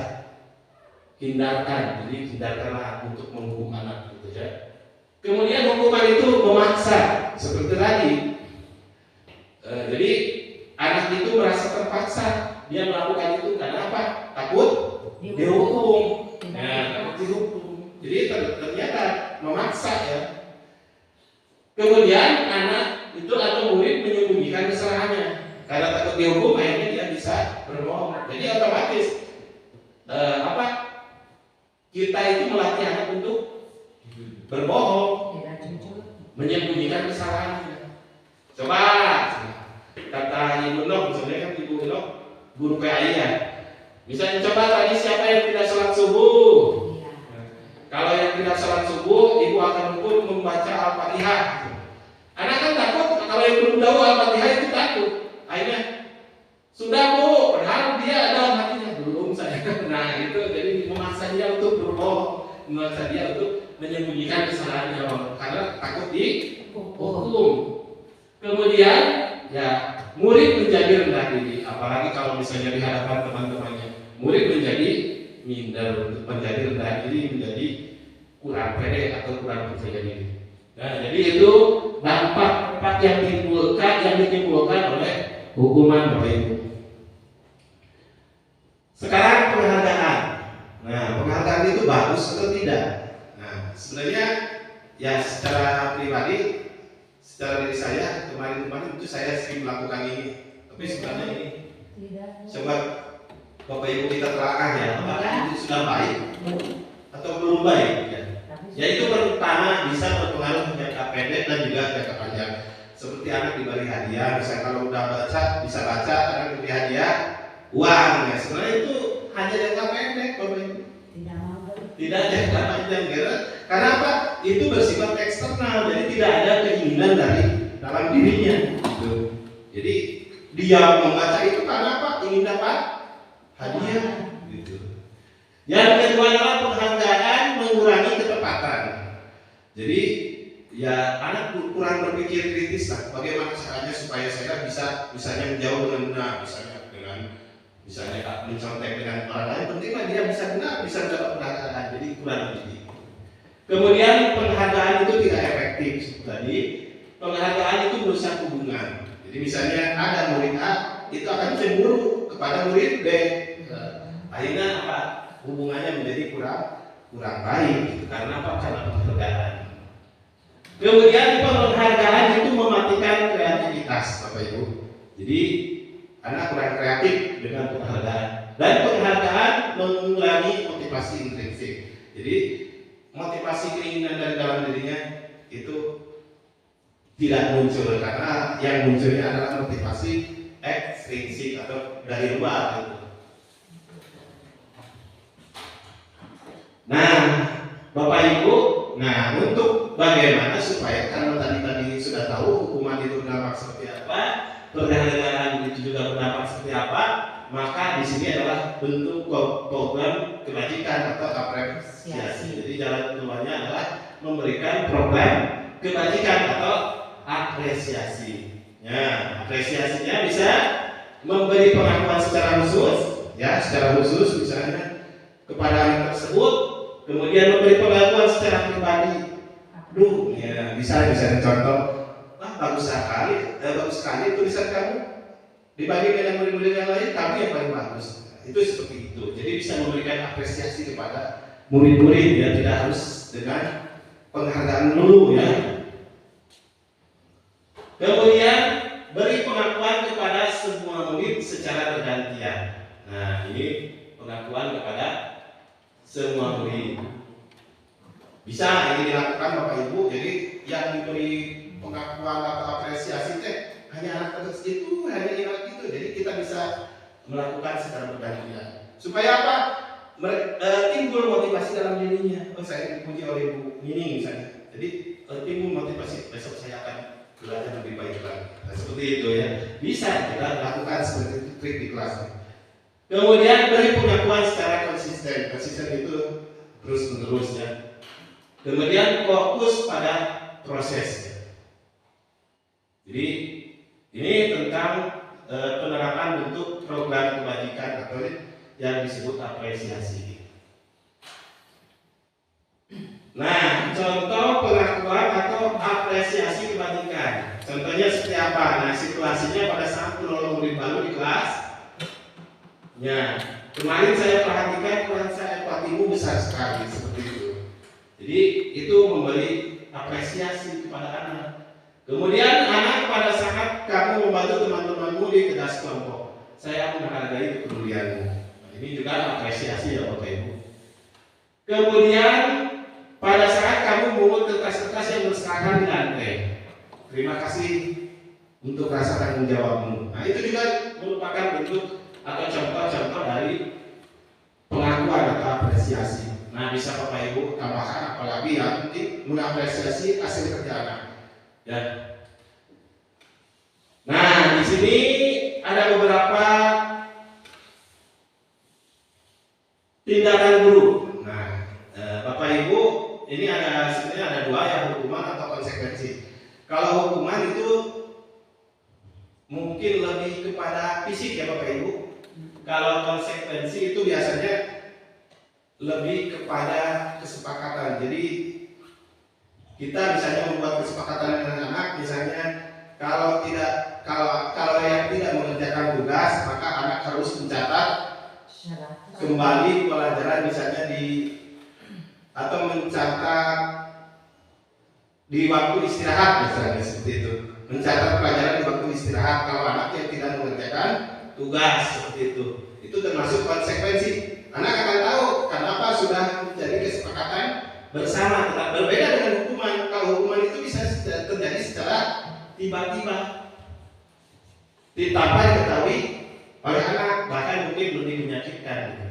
hindarkan. Jadi hindarkanlah untuk menghukum anak gitu ya. Kemudian hukuman itu memaksa seperti tadi. Jadi anak itu merasa terpaksa dia melakukan itu karena apa? Takut dihukum. Nah, takut dihukum. Jadi ternyata memaksa ya. Kemudian anak itu atau murid menyembunyikan kesalahannya karena takut dihukum, akhirnya dia bisa berbohong. Jadi otomatis kita itu melatih anak untuk berbohong, menyembunyikan kesalahannya. Coba kata Ibu Nok, misalnya kan Ibu Nok guru PAI ya. Misalnya coba tadi siapa yang tidak sholat subuh? Kalau yang tidak sholat subuh, ibu akan pun membaca Al-Fatihah. Anak kan takut, kalau yang belum tahu Al-Fatihah itu takut. Akhirnya sudah Bu, padahal dia dalam hatinya belum saya. Nah itu jadi memaksa dia untuk berbohong, memaksa dia untuk menyembunyikan kesalahannya karena takut dihukum. Kemudian ya murid menjadi rendah diri, apalagi kalau misalnya di hadapan teman-temannya. Murid menjadi minder, menjadi rendah diri, menjadi kurang pede atau kurang percaya diri. Nah, jadi itu dampak yang ditimbulkan oleh hukuman Bapak Ibu. Sekarang penghargaan. Nah, penghargaan itu bagus atau tidak? Nah, sebenarnya ya secara pribadi, secara diri saya kemarin itu saya sering melakukan ini. Tapi sebenarnya ini coba Bapak Ibu kita telaah ya, apakah itu sudah baik atau belum baik? Ya. Yaitu pertama bisa berpengaruh jangka pendek dan juga jangka panjang. Seperti anak diberi hadiah, misalnya kalau udah bisa baca, anak diberi hadiah uang. Ya. Sebenarnya itu hanya jangka pendek, Bapak Ibu. Tidak jangka panjang, karena apa? Itu bersifat eksternal, jadi tidak ada keinginan dari dalam dirinya. Gitu. Jadi dia membaca itu karena apa? Ingin dapat hadiah. Gitu. Yang kedua adalah penghargaan mengurangi ketepatan. Jadi ya anak kurang berpikir kritis lah. Bagaimana caranya supaya saya bisa misalnya menjauh dengan benar, misalnya mencontek dengan orang lain. Pentinglah dia bisa benar, bisa mendapat penghargaan. Jadi kurang lebih. Kemudian penghargaan itu tidak efektif. Tadi penghargaan itu merusak hubungan. Jadi misalnya ada murid A itu akan cemburu kepada murid B. Akhirnya apa? Hubungannya menjadi kurang baik gitu. Karena apa? Karena penghargaan. Kemudian penghargaan itu mematikan kreativitas, Bapak Ibu. Jadi anak kurang kreatif dengan penghargaan. Dan penghargaan mengurangi motivasi intrinsik. Jadi motivasi keinginan dari dalam dirinya itu tidak muncul, karena yang munculnya adalah motivasi ekstrinsik atau dari luar gitu. Nah, Bapak Ibu, nah untuk bagaimana supaya, karena tadi sudah tahu hukuman itu berdampak seperti apa, perdagangan itu juga berdampak seperti apa, maka di sini adalah bentuk program kebajikan atau apresiasi. Jadi jalan keluarnya adalah memberikan program kebajikan atau apresiasi. Ya, apresiasinya bisa memberi pengakuan secara khusus, ya, secara khusus misalnya kepada anak tersebut, kemudian memberi pengakuan secara pribadi. Ya, bisa contoh, bagus sekali tulisan kamu. Dibanding dengan murid-murid yang lain, kami yang paling bagus. Itu seperti itu. Jadi bisa memberikan apresiasi kepada murid-murid, ya, tidak harus dengan penghargaan dulu, ya. Kemudian beri pengakuan kepada semua murid secara bergantian. Nah, ini pengakuan kepada semua murid. Bisa ini dilakukan Bapak Ibu. Jadi yang diberi pengakuan atau apresiasi hanya anak tertentu itu, hanya anak itu. Jadi kita bisa melakukan secara bergantian. Supaya apa? Timbul motivasi dalam dirinya. Oh, saya dipuji oleh Ibu Nining misalnya. Jadi timbul motivasi, besok saya akan belajar lebih baik lagi. Nah, seperti itu, ya. Bisa kita lakukan seperti itu, trik di kelas. Kemudian beri pengakuan secara konsisten. Konsisten itu terus menerus, ya. Kemudian fokus pada proses. Jadi ini tentang penerapan bentuk program kebajikan atau yang disebut apresiasi. Nah, contoh pengakuan atau apresiasi kebajikan. Contohnya seperti apa? Nah, situasinya pada saat menolong murid baru di kelas. Ya, kemarin saya perhatikan rasa empatimu besar sekali, seperti itu. Jadi itu memberi apresiasi kepada anak. Kemudian anak pada saat kamu membantu teman-temanmu di kelas kelompok, saya menghargai kepedulianmu. Nah, ini juga apresiasi, ya Bapak Ibu. Kemudian pada saat kamu memungut kertas-kertas yang berserakan di lantai, terima kasih untuk rasa tanggung jawabmu. Nah, itu juga merupakan bentuk atau contoh-contoh dari pengakuan atau apresiasi. Nah, bisa Bapak Ibu tambahkan apalagi yang penting mengapresiasi hasil kerja anak. Ya. Nah, di sini ada beberapa tindakan guru. Nah, Bapak Ibu, ini sebenarnya ada dua, yang hukuman atau konsekuensi. Kalau hukuman itu mungkin lebih kepada fisik, ya Bapak Ibu. Kalau konsekuensi itu biasanya lebih kepada kesepakatan. Jadi kita misalnya membuat kesepakatan dengan anak, misalnya kalau yang tidak mengerjakan tugas, maka anak harus mencatat kembali pelajaran, misalnya atau mencatat di waktu istirahat, misalnya seperti itu. Mencatat pelajaran di waktu istirahat kalau anak yang tidak mengerjakan tugas, seperti itu. Itu termasuk konsekuensi. Anak akan tahu kenapa sudah menjadi kesepakatan bersama. Berbeda dengan hukuman. Kalau hukuman itu bisa terjadi secara tiba-tiba, tanpa diketahui oleh anak, bahkan mungkin lebih menyakitkan.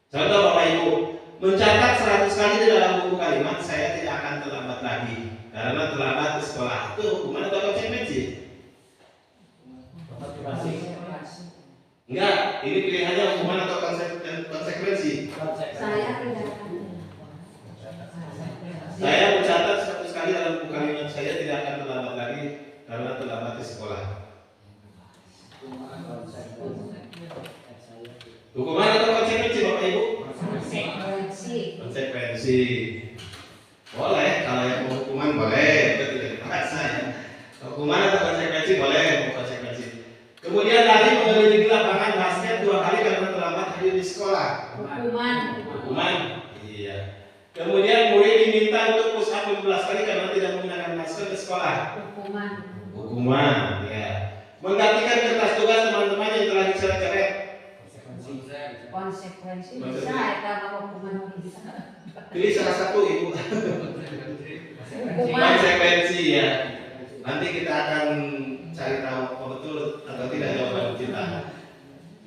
Contoh Bapak Ibu, mencatat 100 kali di dalam buku kalimat, saya tidak akan terlambat lagi karena terlambat ke sekolah. Itu hukuman atau konsekuensi? Enggak, ini pilihannya hukuman atau konsekuensi. Saya mencatat 100 kali dalam buku kalimat, saya tidak akan terlambat lagi karena terlambat ke sekolah. Hukuman atau konsekuensi Bapak Ibu? Konsekuensi. Boleh, kalau yang hukuman boleh, itu tidak dipaksa, ya. Hukuman atau konsekuensi boleh, konsekuensi. Kemudian tadi mengelilingi lapangan basket 2 kali karena terlambat hadir di sekolah. Hukuman. Iya. Kemudian murid diminta untuk push up 15 kali karena tidak menggunakan masker di sekolah. Hukuman. Ya. Menggantikan kertas tugas teman-teman yang telah dicoret-coret. Konsekuensi bisa, kalau hukuman bisa. Pilih salah satu Ibu. Hukuman. Konsekuensi, ya. Nanti kita akan cari tahu apa betul atau tidak jawaban kita.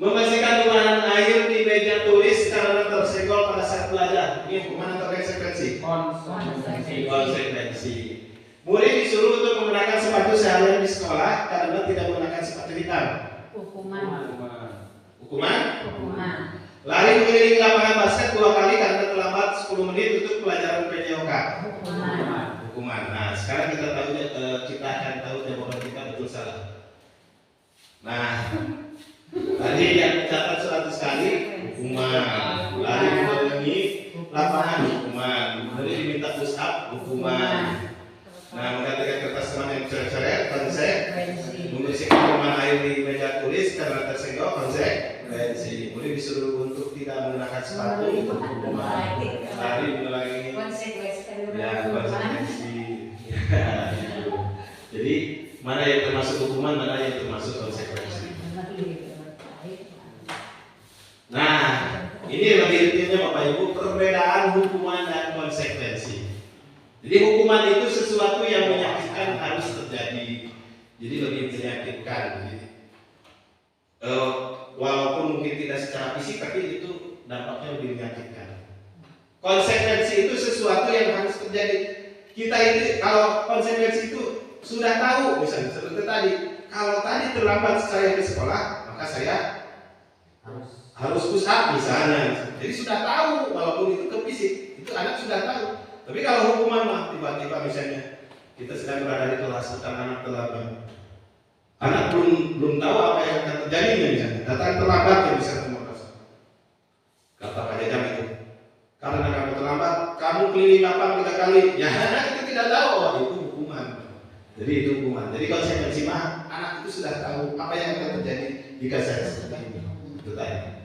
Membersihkan tumpahan air di meja tulis karena tersenggol pada saat belajar. Ini hukuman atau konsekuensi? Konsekuensi. Murid disuruh untuk menggunakan sepatu seharian di sekolah karena tidak menggunakan sepatu hitam. Hukuman. Lari mengelilingi lapangan basket 2 kali karena terlambat 10 menit untuk pelajaran PJOK. Hukuman. Nah, sekarang kita akan tahu jawaban kita betul salah. Nah, tadi yang catat 100 kali hukuman. Lari mengelilingi lapangan hukuman. Kemudian diminta push up hukuman. Nah, menggantikan kertas teman yang coret-coret konsekuensi. Membersihkan tumpahan air di meja tulis karena tersenggol konsekuensi. Kemudian disuruh untuk tidak menggunakan sepatu hukuman. Lari mengulangi konsekuensi. Jadi mana yang termasuk hukuman, mana yang termasuk konsekuensi. Nah, ini lebih intinya Bapak Ibu, perbedaan hukuman dan konsekuensi. Jadi hukuman itu sesuatu yang menyakitkan harus terjadi. Jadi lebih menyakitkan. Walaupun mungkin tidak secara fisik, tapi itu dampaknya lebih menyakitkan. Konsekuensi itu sesuatu yang harus terjadi. Kita ini kalau konsekuensi itu sudah tahu, misalnya seperti tadi, kalau tadi terlambat saya ke sekolah, maka saya harus push up misalnya. Jadi sudah tahu, walaupun itu ke fisik, itu anak sudah tahu. Tapi kalau hukuman mah tiba-tiba misalnya kita sedang berada di kelas, tentang anak terlambat, anak belum tahu apa yang akan terjadi misalnya, datang terlambat ya misalnya kata Pak Jajam itu, karena kamu terlambat, kamu keliling lapang 3 kali, ya anak itu tidak tahu, oh itu hukuman. Jadi itu hukuman. Jadi konsekuensi mah anak itu sudah tahu apa yang akan terjadi jika saya seperti ini. Itu tadi.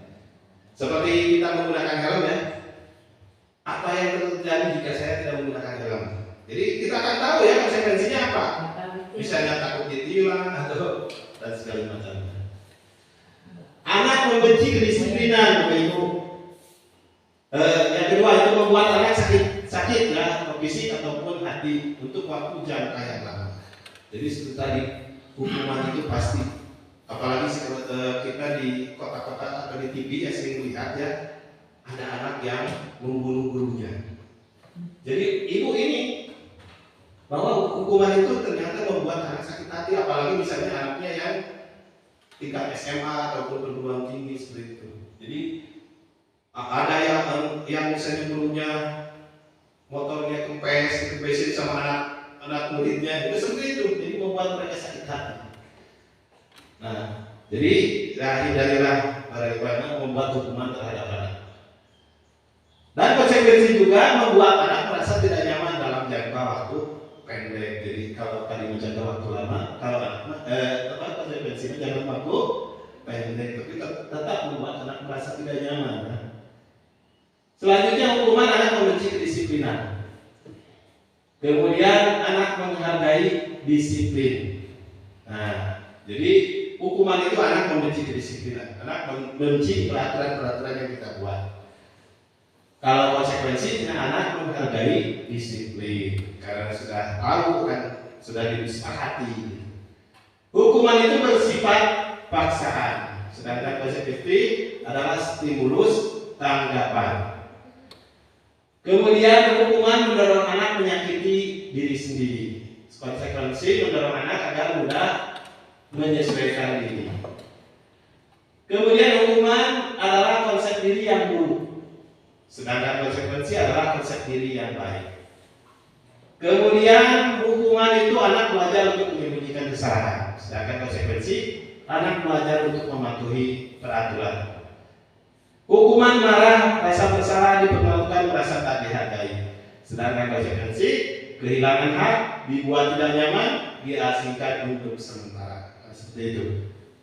Seperti kita menggunakan helm ya. Apa yang terjadi jika saya tidak menggunakan helm? Jadi kita akan tahu ya konsekuensinya apa. Misalnya takut ditilang atau dan segala macamnya. Anak membenci kedisiplinan, Bapak Ibu. Yang kedua itu membuat anak sakit ya, fisik ataupun hati untuk waktu jangka yang lama. Jadi seperti tadi hukuman itu pasti, apalagi kita di kota-kota atau di TV ya sering lihat ya ada anak yang membunuh gurunya. Jadi ibu ini bahwa hukuman itu ternyata membuat anak sakit hati, apalagi misalnya anaknya yang tingkat SMA ataupun perguruan tinggi seperti itu. Jadi ada yang misalnya gurunya motornya kempes sama anak muridnya, itu seperti itu. Jadi membuat mereka sakit hati. Nah, jadi hindarilah bagaimana membuat hukuman terhadap anak. Dan konsekuensi juga membuat anak merasa tidak nyaman dalam jangka waktu pendek. Jadi kalau tadi menjaga waktu lama, kalau anak konsekuensinya jangan waktu pendek, tapi tetap membuat anak merasa tidak nyaman. Selanjutnya hukuman anak membenci kedisiplinan. Kemudian anak menghargai disiplin. Nah, jadi hukuman itu anak membenci kedisiplinan. Anak membenci peraturan-peraturan yang kita buat. Kalau konsekuensinya anak menghargai disiplin karena sudah tahu kan, sudah disepakati. Hukuman itu bersifat paksaan, sedangkan konsekuensi adalah stimulus tanggapan. Kemudian hukuman mendorong anak menyakiti diri sendiri. Konsekuensi mendorong anak agar mudah menyesuaikan diri. Kemudian hukuman adalah konsep diri yang buruk, sedangkan konsekuensi adalah konsep diri yang baik. Kemudian hukuman itu anak belajar untuk menyembunyikan kesalahan, sedangkan konsekuensi anak belajar untuk mematuhi peraturan. Hukuman marah, rasa bersalah dipermalukan, merasa tak dihargai, sedangkan konsekuensi kehilangan hak, dibuat tidak nyaman, diasingkan untuk sementara. Seperti itu.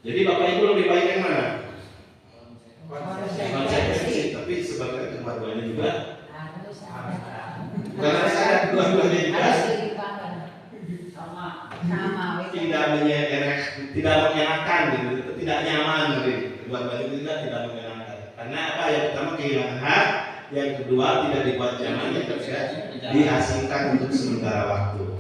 Jadi Bapak Ibu lebih baik yang mana? Konsekuensi, tapi sebagai kedua-duanya juga karena saya kedua-duanya juga tidak menyenangkan gitu, tidak nyaman gitu. Kedua-duanya juga tidak menyenangkan. Karena apa? Yang pertama kehilangan hak, yang kedua tidak dibuat nyaman, yang ketiga diasingkan untuk sementara waktu.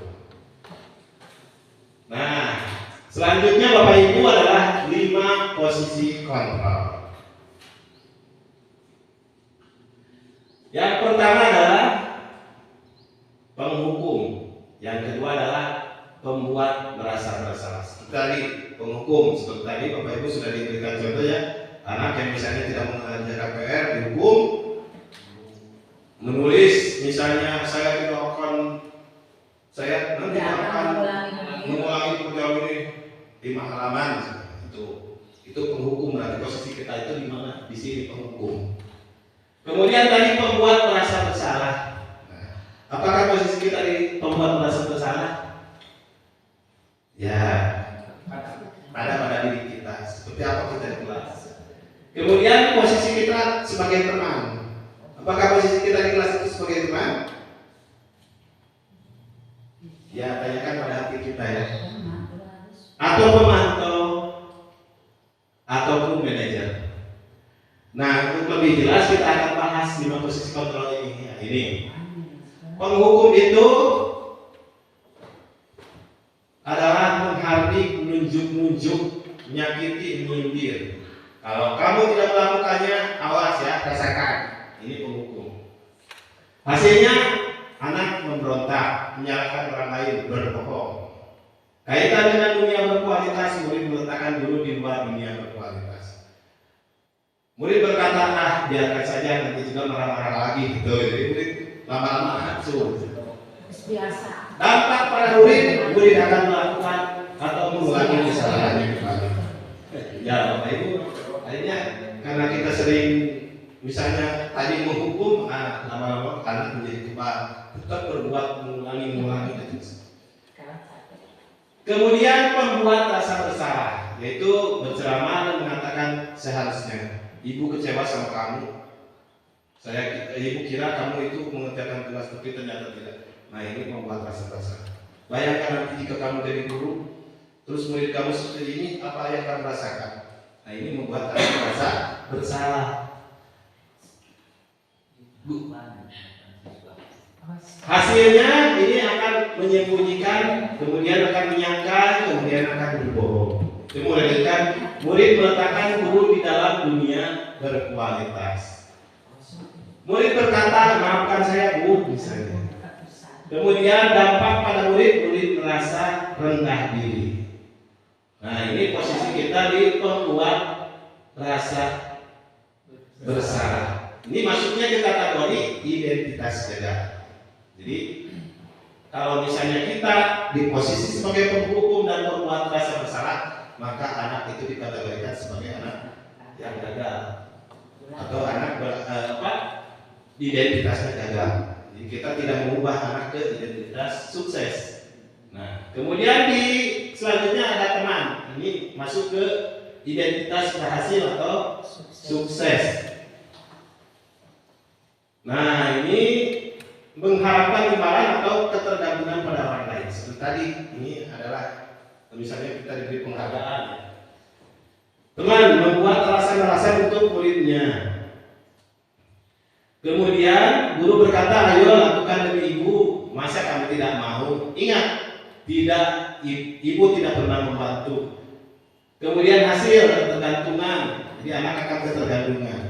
Nah, selanjutnya Bapak Ibu adalah 5 posisi kontrol. Yang pertama adalah penghukum, yang kedua adalah pembuat merasa bersalah. Seperti tadi penghukum, seperti tadi Bapak Ibu sudah diberikan contoh ya, anak yang misalnya tidak mengerjakan PR dihukum, menulis misalnya saya nanti akan mengulangi program ini 5 halaman, itu penghukum. Berarti posisi kita itu di mana? Di sini penghukum. Kemudian tadi pembuat merasa bersalah. Nah, apakah posisi kita di pembuat merasa bersalah? Ya, pada diri kita. Seperti apa kita di kelas. Kemudian posisi kita sebagai teman. Apakah posisi kita di kelas itu sebagai teman? Ya, tanyakan pada hati kita ya. Atau pemantau, ataupun manajer. Nah, untuk lebih jelas kita akan bahas 5 posisi kontrol ini. Ya, ini penghukum itu adalah menghardik, menunjuk-nunjuk, menyakiti, menyindir. Kalau kamu tidak melakukannya, awas ya, rasakan. Ini penghukum. Hasilnya anak memberontak, menyalahkan orang lain, berbohong. Kaitan dengan dunia berkualitas, murid meletakkan dulu di luar dunia berkualitas. Murid berkata, biarkan saja, nanti juga marah-marah lagi gitu. Jadi murid lama-lama hancur. Biasa. Dampak pada murid akan melakukan atau mengulangi kesalahannya kembali. Ya Bapak Ibu, akhirnya karena kita sering misalnya tadi menghukum, lama-lama anak menjadi kebal, tetap berbuat mengulangi terus. Kemudian pembuat rasa bersalah, yaitu berceramah dan mengatakan seharusnya ibu kecewa sama kamu. Ibu kira kamu itu mengerjakan tugas tapi ternyata tidak. Nah, ini membuat rasa bersalah. Bayangkan nanti jika kamu jadi guru, terus murid kamu seperti ini, apa yang kamu rasakan? Nah, ini membuat rasa bersalah. Hasilnya ini akan menyembunyikan, kemudian akan menyangkal, kemudian akan berbohong. Kemudian murid meletakkan guru di dalam dunia berkualitas. Murid berkata, maafkan saya Bu, misalnya. Kemudian dampak pada murid merasa rendah diri. Nah, ini posisi kita di pembuat rasa bersalah. Ini masuknya ke kategori identitas jaga. Jadi kalau misalnya kita di posisi sebagai penghukum dan pembuat rasa bersalah, maka anak itu dikategorikan sebagai anak yang gagal atau anak identitasnya gagal. Jadi kita tidak mengubah anak ke identitas sukses. Nah, kemudian di selanjutnya ada teman. Ini masuk ke identitas berhasil atau sukses. Nah, ini mengharapkan imbalan atau ketergantungan pada orang lain. Seperti tadi, ini adalah misalnya kita diberi penghargaan. Teman membuat alasan-alasan untuk muridnya. Kemudian guru berkata, ayo lakukan demi ibu. Masa kamu tidak mau? Ingat, ibu tidak pernah membantu. Kemudian hasil ketergantungan. Jadi anak akan ketergantungan.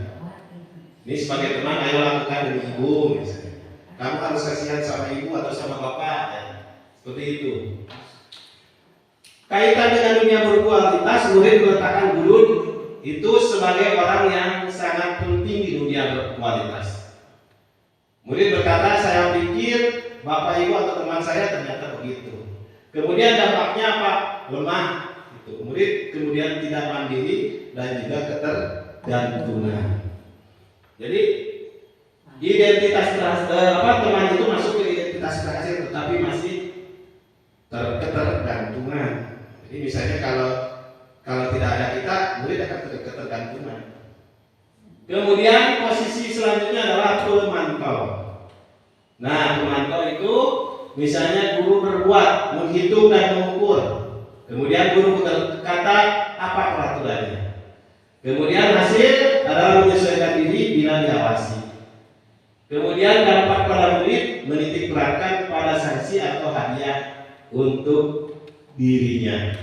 Ini sebagai teman, ayo lakukan demi ibu. Misalnya. Kamu harus kasihan sama ibu atau sama bapak, ya. Seperti itu. Kaitan dengan dunia berkualitas, murid meletakkan guru itu sebagai orang yang sangat penting di dunia berkualitas. Murid berkata, saya pikir bapak ibu atau teman saya ternyata begitu. Kemudian dampaknya apa? Lemah. Itu. Murid kemudian tidak mandiri dan juga ketergantungan. Jadi identitas teman itu masuk ke identitas berhasil, tetapi masih ketergantungan. Jadi misalnya kalau tidak ada kita, murid akan ketergantungan. Kemudian posisi selanjutnya adalah pemantau. Nah, pemantau itu misalnya guru berbuat, menghitung dan mengukur. Kemudian guru berkata apa peraturannya. Kemudian hasil adalah menyesuaikan diri bila diawasi. Kemudian dampak pada murid menitik beratkan pada sanksi atau hadiah untuk dirinya.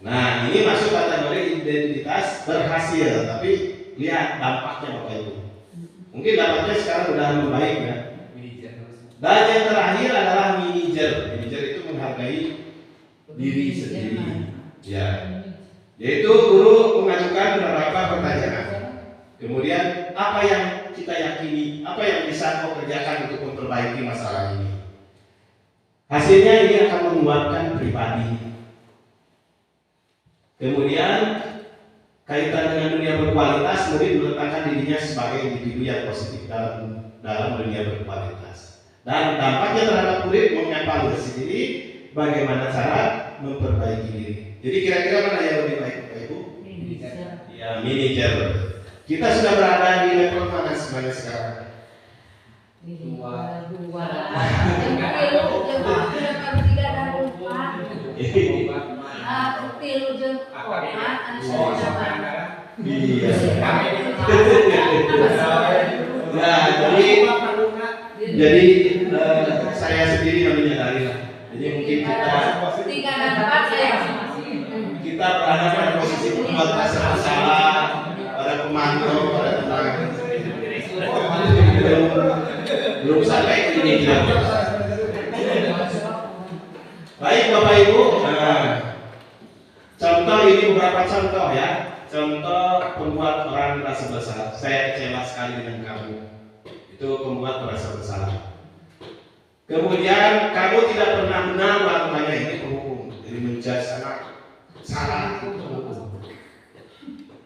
Nah, ini masuk kategori identitas berhasil, tapi lihat dampaknya Bapak Ibu. Mungkin dampaknya sekarang udah membaik ya. Dan yang terakhir adalah manajer. Manajer itu menghargai diri sendiri. Ya. Yaitu guru mengajukan beberapa pertanyaan. Kemudian apa yang kita yakini, apa yang bisa kau kerjakan untuk memperbaiki masalah ini. Hasilnya ini akan menguatkan pribadi. Kemudian kaitan dengan dunia berkualitas, murid meletakkan dirinya sebagai individu yang positif dalam dunia berkualitas. Dan dampaknya terhadap murid mengevaluasi sendiri bagaimana cara memperbaiki diri. Jadi kira-kira mana yang lebih baik Bapak Ibu? Ya, manajer. Kita sudah berada di level mana sebenarnya sekarang? Dua. Iya. Jadi saya sendiri yang menyadari lah. Jadi mungkin kita berada pada posisi pembuat masalah, pada pemantau, pada tenang. Belum sampai ini tidak. Baik Bapak Ibu, contoh ini beberapa contoh ya. Contoh pembuat orang merasa bersalah. Saya kecewa sekali dengan kamu. Itu pembuat merasa bersalah. Kemudian kamu tidak pernah benar melakukannya, ini penghukum. Jadi menjudge anak salah itu penghukum.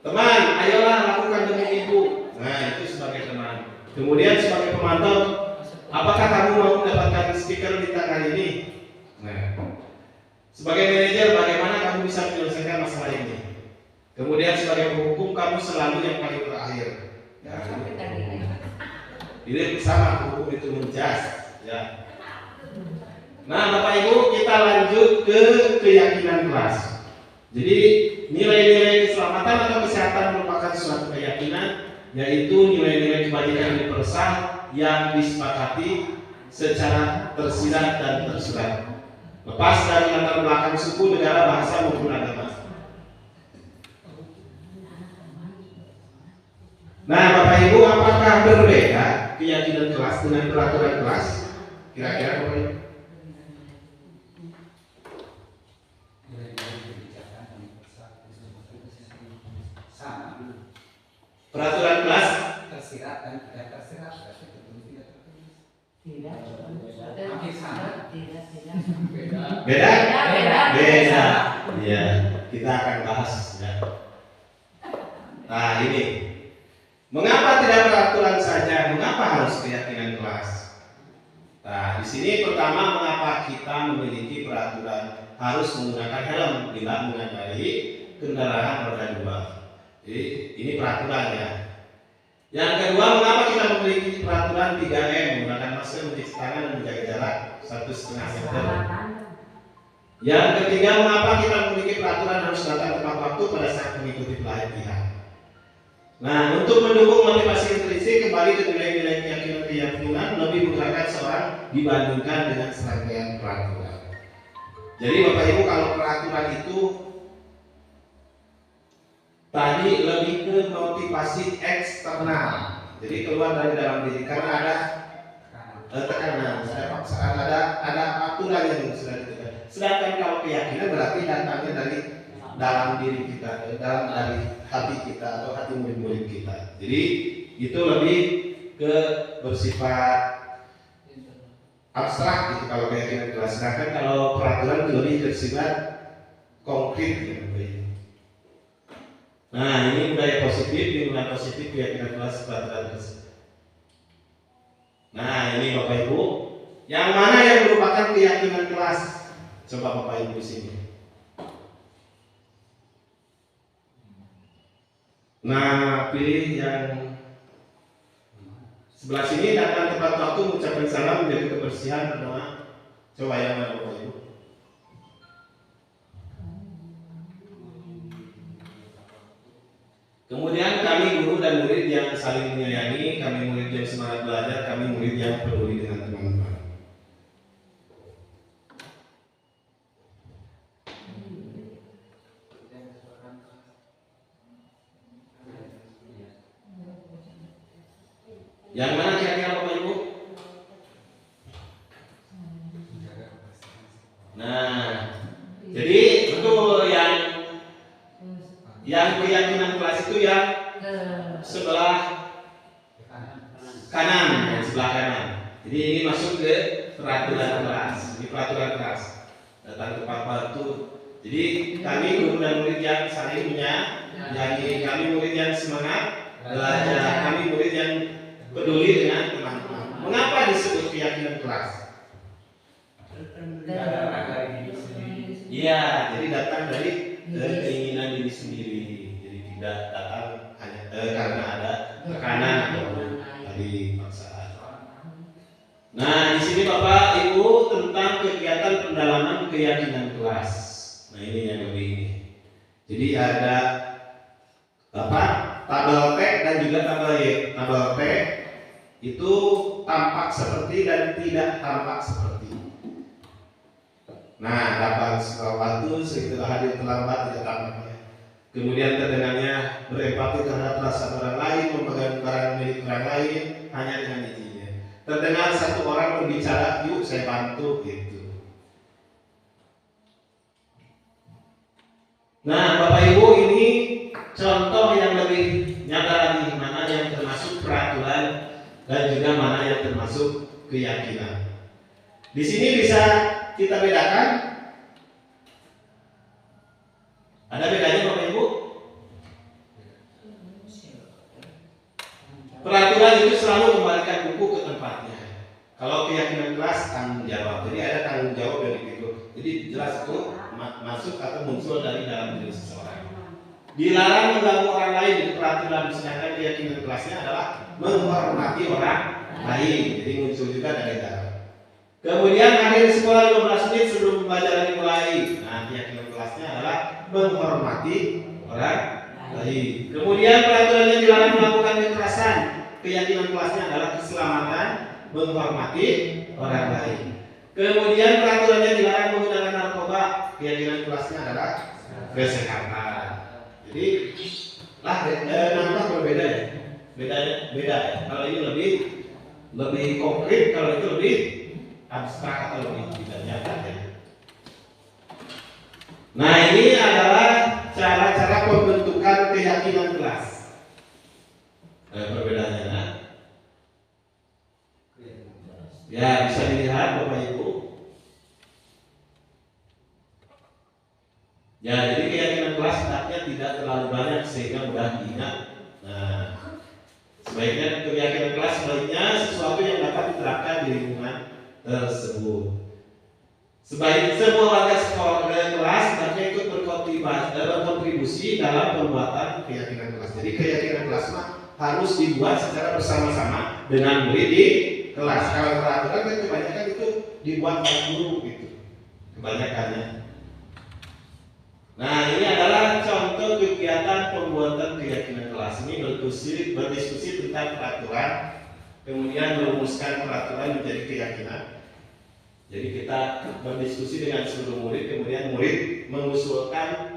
Teman, ayolah lakukan demi ibu. Nah itu sebagai teman. Kemudian sebagai pemantau, apakah kamu mau mendapatkan stiker bintang kali ini? Nah, sebagai manajer, bagaimana kamu bisa menyelesaikan masalah ini? Kemudian sebagai penghukum, kamu selalu yang paling terakhir. Ya, ini sama hukum itu menjas. Ya. Nah, Bapak Ibu, kita lanjut ke keyakinan kelas. Jadi nilai-nilai keselamatan atau kesehatan merupakan suatu keyakinan, yaitu nilai-nilai kebajikan universal yang disepakati secara tersirat dan tersurat, lepas dari latar belakang suku, negara, bahasa maupun agama. Nah, Bapak Ibu, apakah berbeda keyakinan kelas dengan peraturan kelas? Kira-kira Bapak Ibu? Peraturan kelas tersirat dan tidak tersirat, beda? Beda. Ya, kita akan bahas ya. Nah, ini mengapa tidak peraturan saja? Mengapa harus keyakinan kelas? Nah, di sini pertama, mengapa kita memiliki peraturan harus menggunakan helm bila mengendarai kendaraan roda 2? Jadi ini peraturannya. Yang kedua, mengapa kita memiliki peraturan 3M, menggunakan masker, mencuci tangan, dan menjaga jarak 1,5 meter? Yang ketiga, mengapa kita memiliki peraturan harus datang tepat waktu pada saat mengikuti pelatihan? Nah, untuk mendukung motivasi intrinsik, kembali ke nilai-nilai keyakinan lebih menggerakkan seorang dibandingkan dengan serangkaian peraturan. Jadi Bapak Ibu, kalau peraturan itu tadi lebih ke motivasi eksternal, jadi keluar dari dalam diri karena ada tekanan, ada paksaan, ada aturan yang sudah ditegakkan. Sedangkan kalau keyakinan berarti datangnya dari dalam diri kita, dari hati kita atau hati murid-murid kita. Jadi itu lebih ke bersifat abstrak gitu kalau keyakinan kelas. Sedangkan kalau peraturan lebih bersifat konkret gitu. Nah, ini budaya positif, nilai positif keyakinan kelas peraturan tersebut. Nah, ini Bapak Ibu, yang mana yang merupakan keyakinan kelas? Coba Bapak Ibu sini. Nah, pilih yang sebelah sini, datang tepat waktu, mengucapkan salam, menjaga kebersihan, berdoa. Coba yang mana Bapak Ibu? Kemudian kami guru dan murid yang saling menyayangi, kami murid yang semangat belajar, kami murid yang peduli dengan teman-teman. Yang mana kira-kira Bapak Ibu? Nah, jadi untuk yang keyakinan kelas itu yang sebelah kanan, yang sebelah kanan. Jadi ini masuk ke peraturan kelas. Ini peraturan kelas. Datang tepat waktu. Jadi kami guru dan murid yang saling menyayangi, kami murid yang semangat belajar, kami murid yang peduli dengan teman-teman. Mengapa disebut keyakinan kelas? Iya, jadi datang dari keinginan diri sendiri. Jadi tidak datang hanya karena ada tekanan atau tadi paksaan. Nah, di sini Bapak Ibu tentang kegiatan pendalaman keyakinan kelas. Nah, ini yang lebih ini. Jadi ada apa? Tabel T dan juga tabel Y. Tabel T itu tampak seperti dan tidak tampak seperti. Nah, dapat waktu segitu hadir terlambat tidak tampaknya. Kemudian terdengarnya berempati terhadap perasaan orang lain, memegang barang milik orang lain hanya dengan izinnya. Terdengar satu orang berbicara, yuk saya bantu gitu. Nah, Bapak Ibu, ini contoh yang lebih nyata lagi, mana yang termasuk peraturan dan juga mana yang termasuk keyakinan. Di sini bisa kita bedakan. Ada bedanya Bapak Ibu? Peraturan itu selalu kembalikan buku ke tempatnya. Kalau keyakinan kelas tanggung jawab. Jadi ada tanggung jawab dari itu. Jadi jelas itu masuk atau muncul dari dalam diri seseorang. Dilarang mengganggu orang lain. Jadi peraturan sedangkan keyakinan kelasnya adalah menghormati orang lain. Jadi muncul juga dari dalam. Kemudian hadir sekolah 15 menit sebelum pembelajaran dimulai. Nah, keyakinan kelasnya adalah menghormati orang lain. Kemudian peraturannya dilarang melakukan kekerasan. Keyakinan kelasnya adalah keselamatan, menghormati orang lain. Kemudian peraturannya dilarang menggunakan narkoba. Keyakinan kelasnya adalah kesehatan. Jadi nampak berbeda ya. Beda ya. Kalau ini lebih konkret, kalau itu lebih abstrak atau lebih tidak nyata ya. Nah, ini adalah cara-cara pembentukan keyakinan kelas. Perbedaannya, nah. Ya, bisa dilihat Bapak Ibu. Ya, jadi keyakinan kelas hendaknya tidak terlalu banyak sehingga mudah diingat. Nah, sebaiknya keyakinan kelas sebaiknya sesuatu yang dapat diterapkan di lingkungan tersebut. Sebaik semua warga sekolah kelas hendaknya ikut berkontribusi dalam pembuatan keyakinan kelas. Jadi keyakinan kelas harus dibuat secara bersama-sama dengan murid di kelas. Kalau peraturan kan kebanyakan itu dibuat oleh guru gitu, kebanyakannya. Nah, ini adalah contoh kegiatan pembuatan keyakinan kelas. Ini berdiskusi tentang peraturan, kemudian merumuskan peraturan menjadi keyakinan. Jadi kita berdiskusi dengan seluruh murid, kemudian murid mengusulkan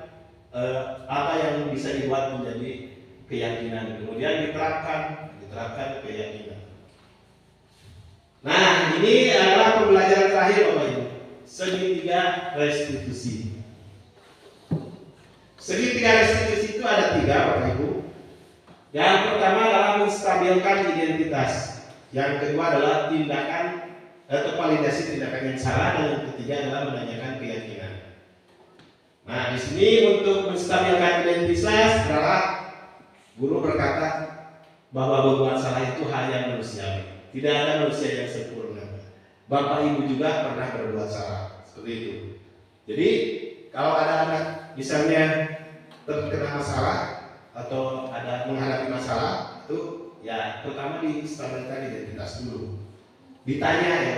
apa yang bisa dibuat menjadi keyakinan, kemudian diterapkan keyakinan. Nah, ini adalah pembelajaran terakhir Bapak Ibu. Segitiga restitusi. Segitiga restitusi itu ada 3 Bapak Ibu. Yang pertama adalah menstabilkan identitas. Yang kedua adalah tindakan atau validasi tindakan yang salah, dan yang ketiga adalah menanyakan keyakinan. Nah, di sini untuk menstabilkan identitas adalah guru berkata bahwa berbuat salah itu hal yang manusiawi. Tidak ada manusia yang sempurna. Bapak Ibu juga pernah berbuat salah seperti itu. Jadi kalau ada anak misalnya terkena masalah atau ada menghadapi masalah, itu ya pertama distabilkan identitas dulu. Ditanya ya,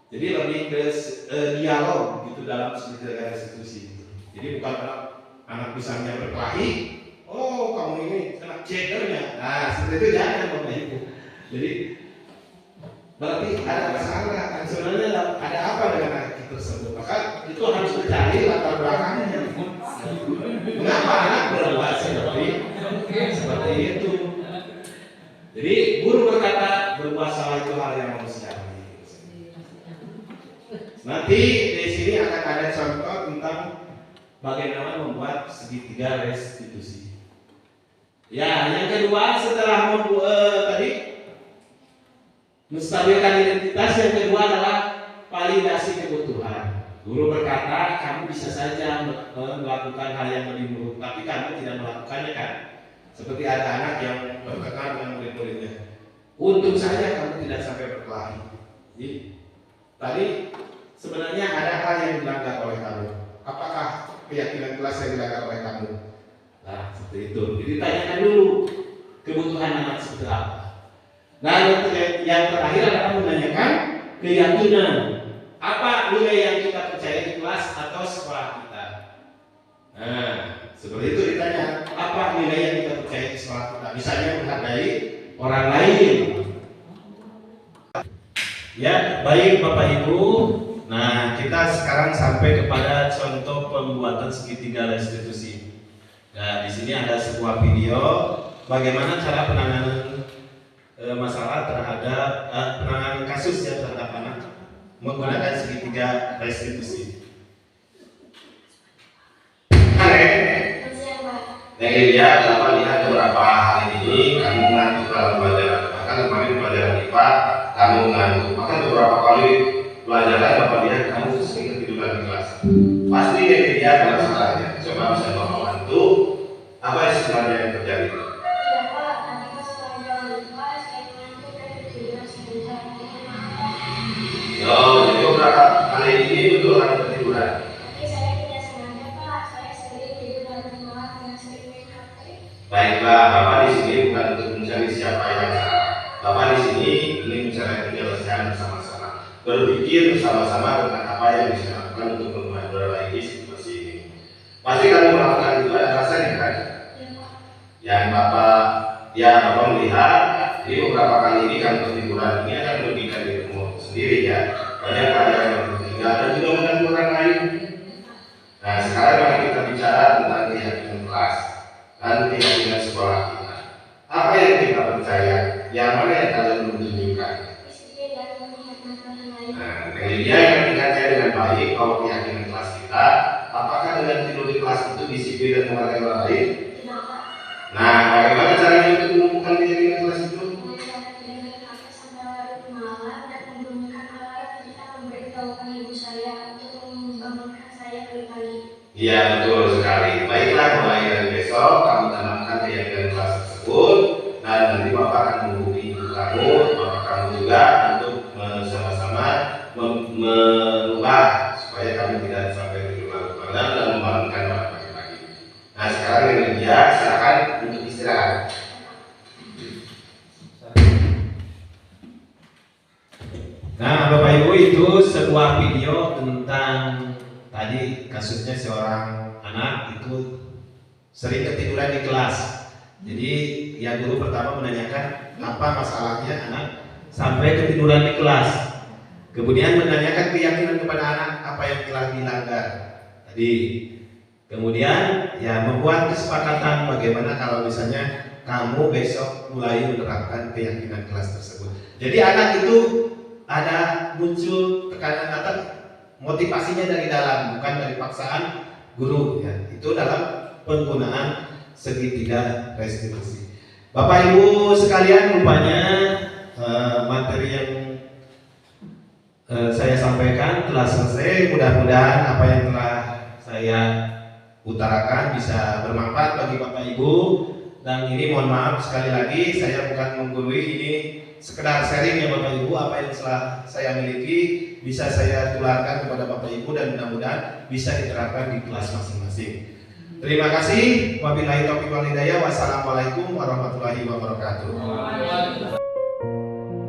jadi lebih ke dialog gitu dalam segitiga restitusi. Jadi bukan anak misalnya berkelahi, oh kamu ini kena cekernya, nah seperti itu jangan Bapak Ibu. Jadi berarti ada masalah, kan sebenarnya ada apa dengan anak tersebut, maka itu harus dicari latar belakangnya. Mengapa anak berbuat seperti itu? Jadi guru berkata dicari. Nanti di sini akan ada contoh tentang bagaimana membuat segitiga restitusi. Ya, yang kedua setelah tadi menstabilkan identitas, yang kedua adalah validasi kebutuhan. Guru berkata, kamu bisa saja melakukan hal yang lebih buruk, tapi kamu tidak melakukannya kan? Seperti ada anak yang bertengkar dengan murid-muridnya. Untung saja kamu tidak sampai berkelahi. Jadi, tadi sebenarnya ada hal yang dilanggar oleh kamu. Apakah keyakinan kelas yang dilanggar oleh kamu? Nah, seperti itu. Jadi tanyakan dulu kebutuhan anak seperti apa. Nah, yang terakhir adalah menanyakan keyakinan. Apa nilai yang kita percaya di kelas atau sekolah kita? Nah, seperti itu ditanya. Apa nilai yang kita percaya di sekolah kita? Misalnya menghargai orang lain. Ya, baik Bapak Ibu. Nah, kita sekarang sampai kepada contoh pembuatan segitiga restitusi. Nah, di sini ada sebuah video bagaimana cara penanganan masalah terhadap penanganan kasus ya terhadap anak menggunakan segitiga restitusi. Yang dia dapat lihat beberapa hari ini kamu mengantuk dalam pelajaran. Bahkan kemarin pelajaran IPA kamu mengantuk. Bahkan beberapa kali pelajaran Bapak lihat kamu sering ketiduran di kelas. Pasti yang dia ada masalahnya. Coba bisa Bapak bantu. Apa yang sebenarnya yang terjadi? Oh, jadi beberapa kali ini betul kamu ketiduran. Baiklah, Bapak di sini bukan untuk mencari siapa yang salah. Bapak di sini ingin mencari penyelesaian bersama-sama, berpikir bersama-sama tentang apa yang bisa dilakukan untuk memperbaiki situasi ini. Pasti kamu melakukan itu ada rasanya kan? Yang Bapak melihat, jadi beberapa kali ini kamu ketiduran ini akan merugikan dirimu sendiri ya. Banyak pelajaran yang tertinggal dan juga mengganggu orang lain. Nah, sekarang mari kita bicara tentang keyakinan kelas dan keyakinan sekolah kita. Apa yang kita percaya? Yang mana yang kalian belum tunjukkan? Nah, dia yang mengingatnya dengan baik bahwa keyakinan kelas kita, apakah dengan tidur di kelas itu disiplin dan menghargai orang lain? Nah, bagaimana caranya untuk menumbuhkan keyakinan kelas itu? Iya, betul sekali. Baiklah, mulai dari besok kamu tanamkan keyakinan kelas tersebut dan nanti Bapak akan menghubungi ibu kamu, Bapak kamu juga untuk sama-sama merubah supaya kamu tidak sampai tidur malam dan membangunkan pada pagi-pagi. Nah, sekarang dengan dia silakan untuk istirahat. Nah, Bapak Ibu, itu sebuah video tentang tadi kasusnya seorang anak itu sering ketiduran di kelas. Jadi yang guru pertama menanyakan apa masalahnya anak sampai ketiduran di kelas. Kemudian menanyakan keyakinan kepada anak apa yang telah dilanggar tadi. Kemudian ya membuat kesepakatan bagaimana kalau misalnya kamu besok mulai menerapkan keyakinan kelas tersebut. Jadi anak itu ada muncul tekanan atas motivasinya dari dalam, bukan dari paksaan guru ya. Itu dalam penggunaan segitiga restitusi. Bapak Ibu sekalian, rupanya materi yang saya sampaikan telah selesai. Mudah-mudahan apa yang telah saya utarakan bisa bermanfaat bagi Bapak Ibu. Dan ini mohon maaf sekali lagi, saya bukan menggurui, ini sekedar sharing ya Bapak Ibu. Apa yang telah saya miliki bisa saya tularkan kepada Bapak Ibu dan mudah-mudahan bisa diterapkan di kelas masing-masing. Terima kasih. Wabillahi taufiq wal hidayah. Wassalamualaikum warahmatullahi wabarakatuh.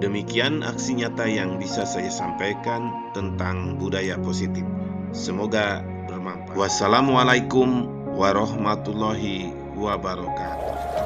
Demikian aksi nyata yang bisa saya sampaikan tentang budaya positif. Semoga bermanfaat. Wassalamualaikum warahmatullahi wabarakatuh.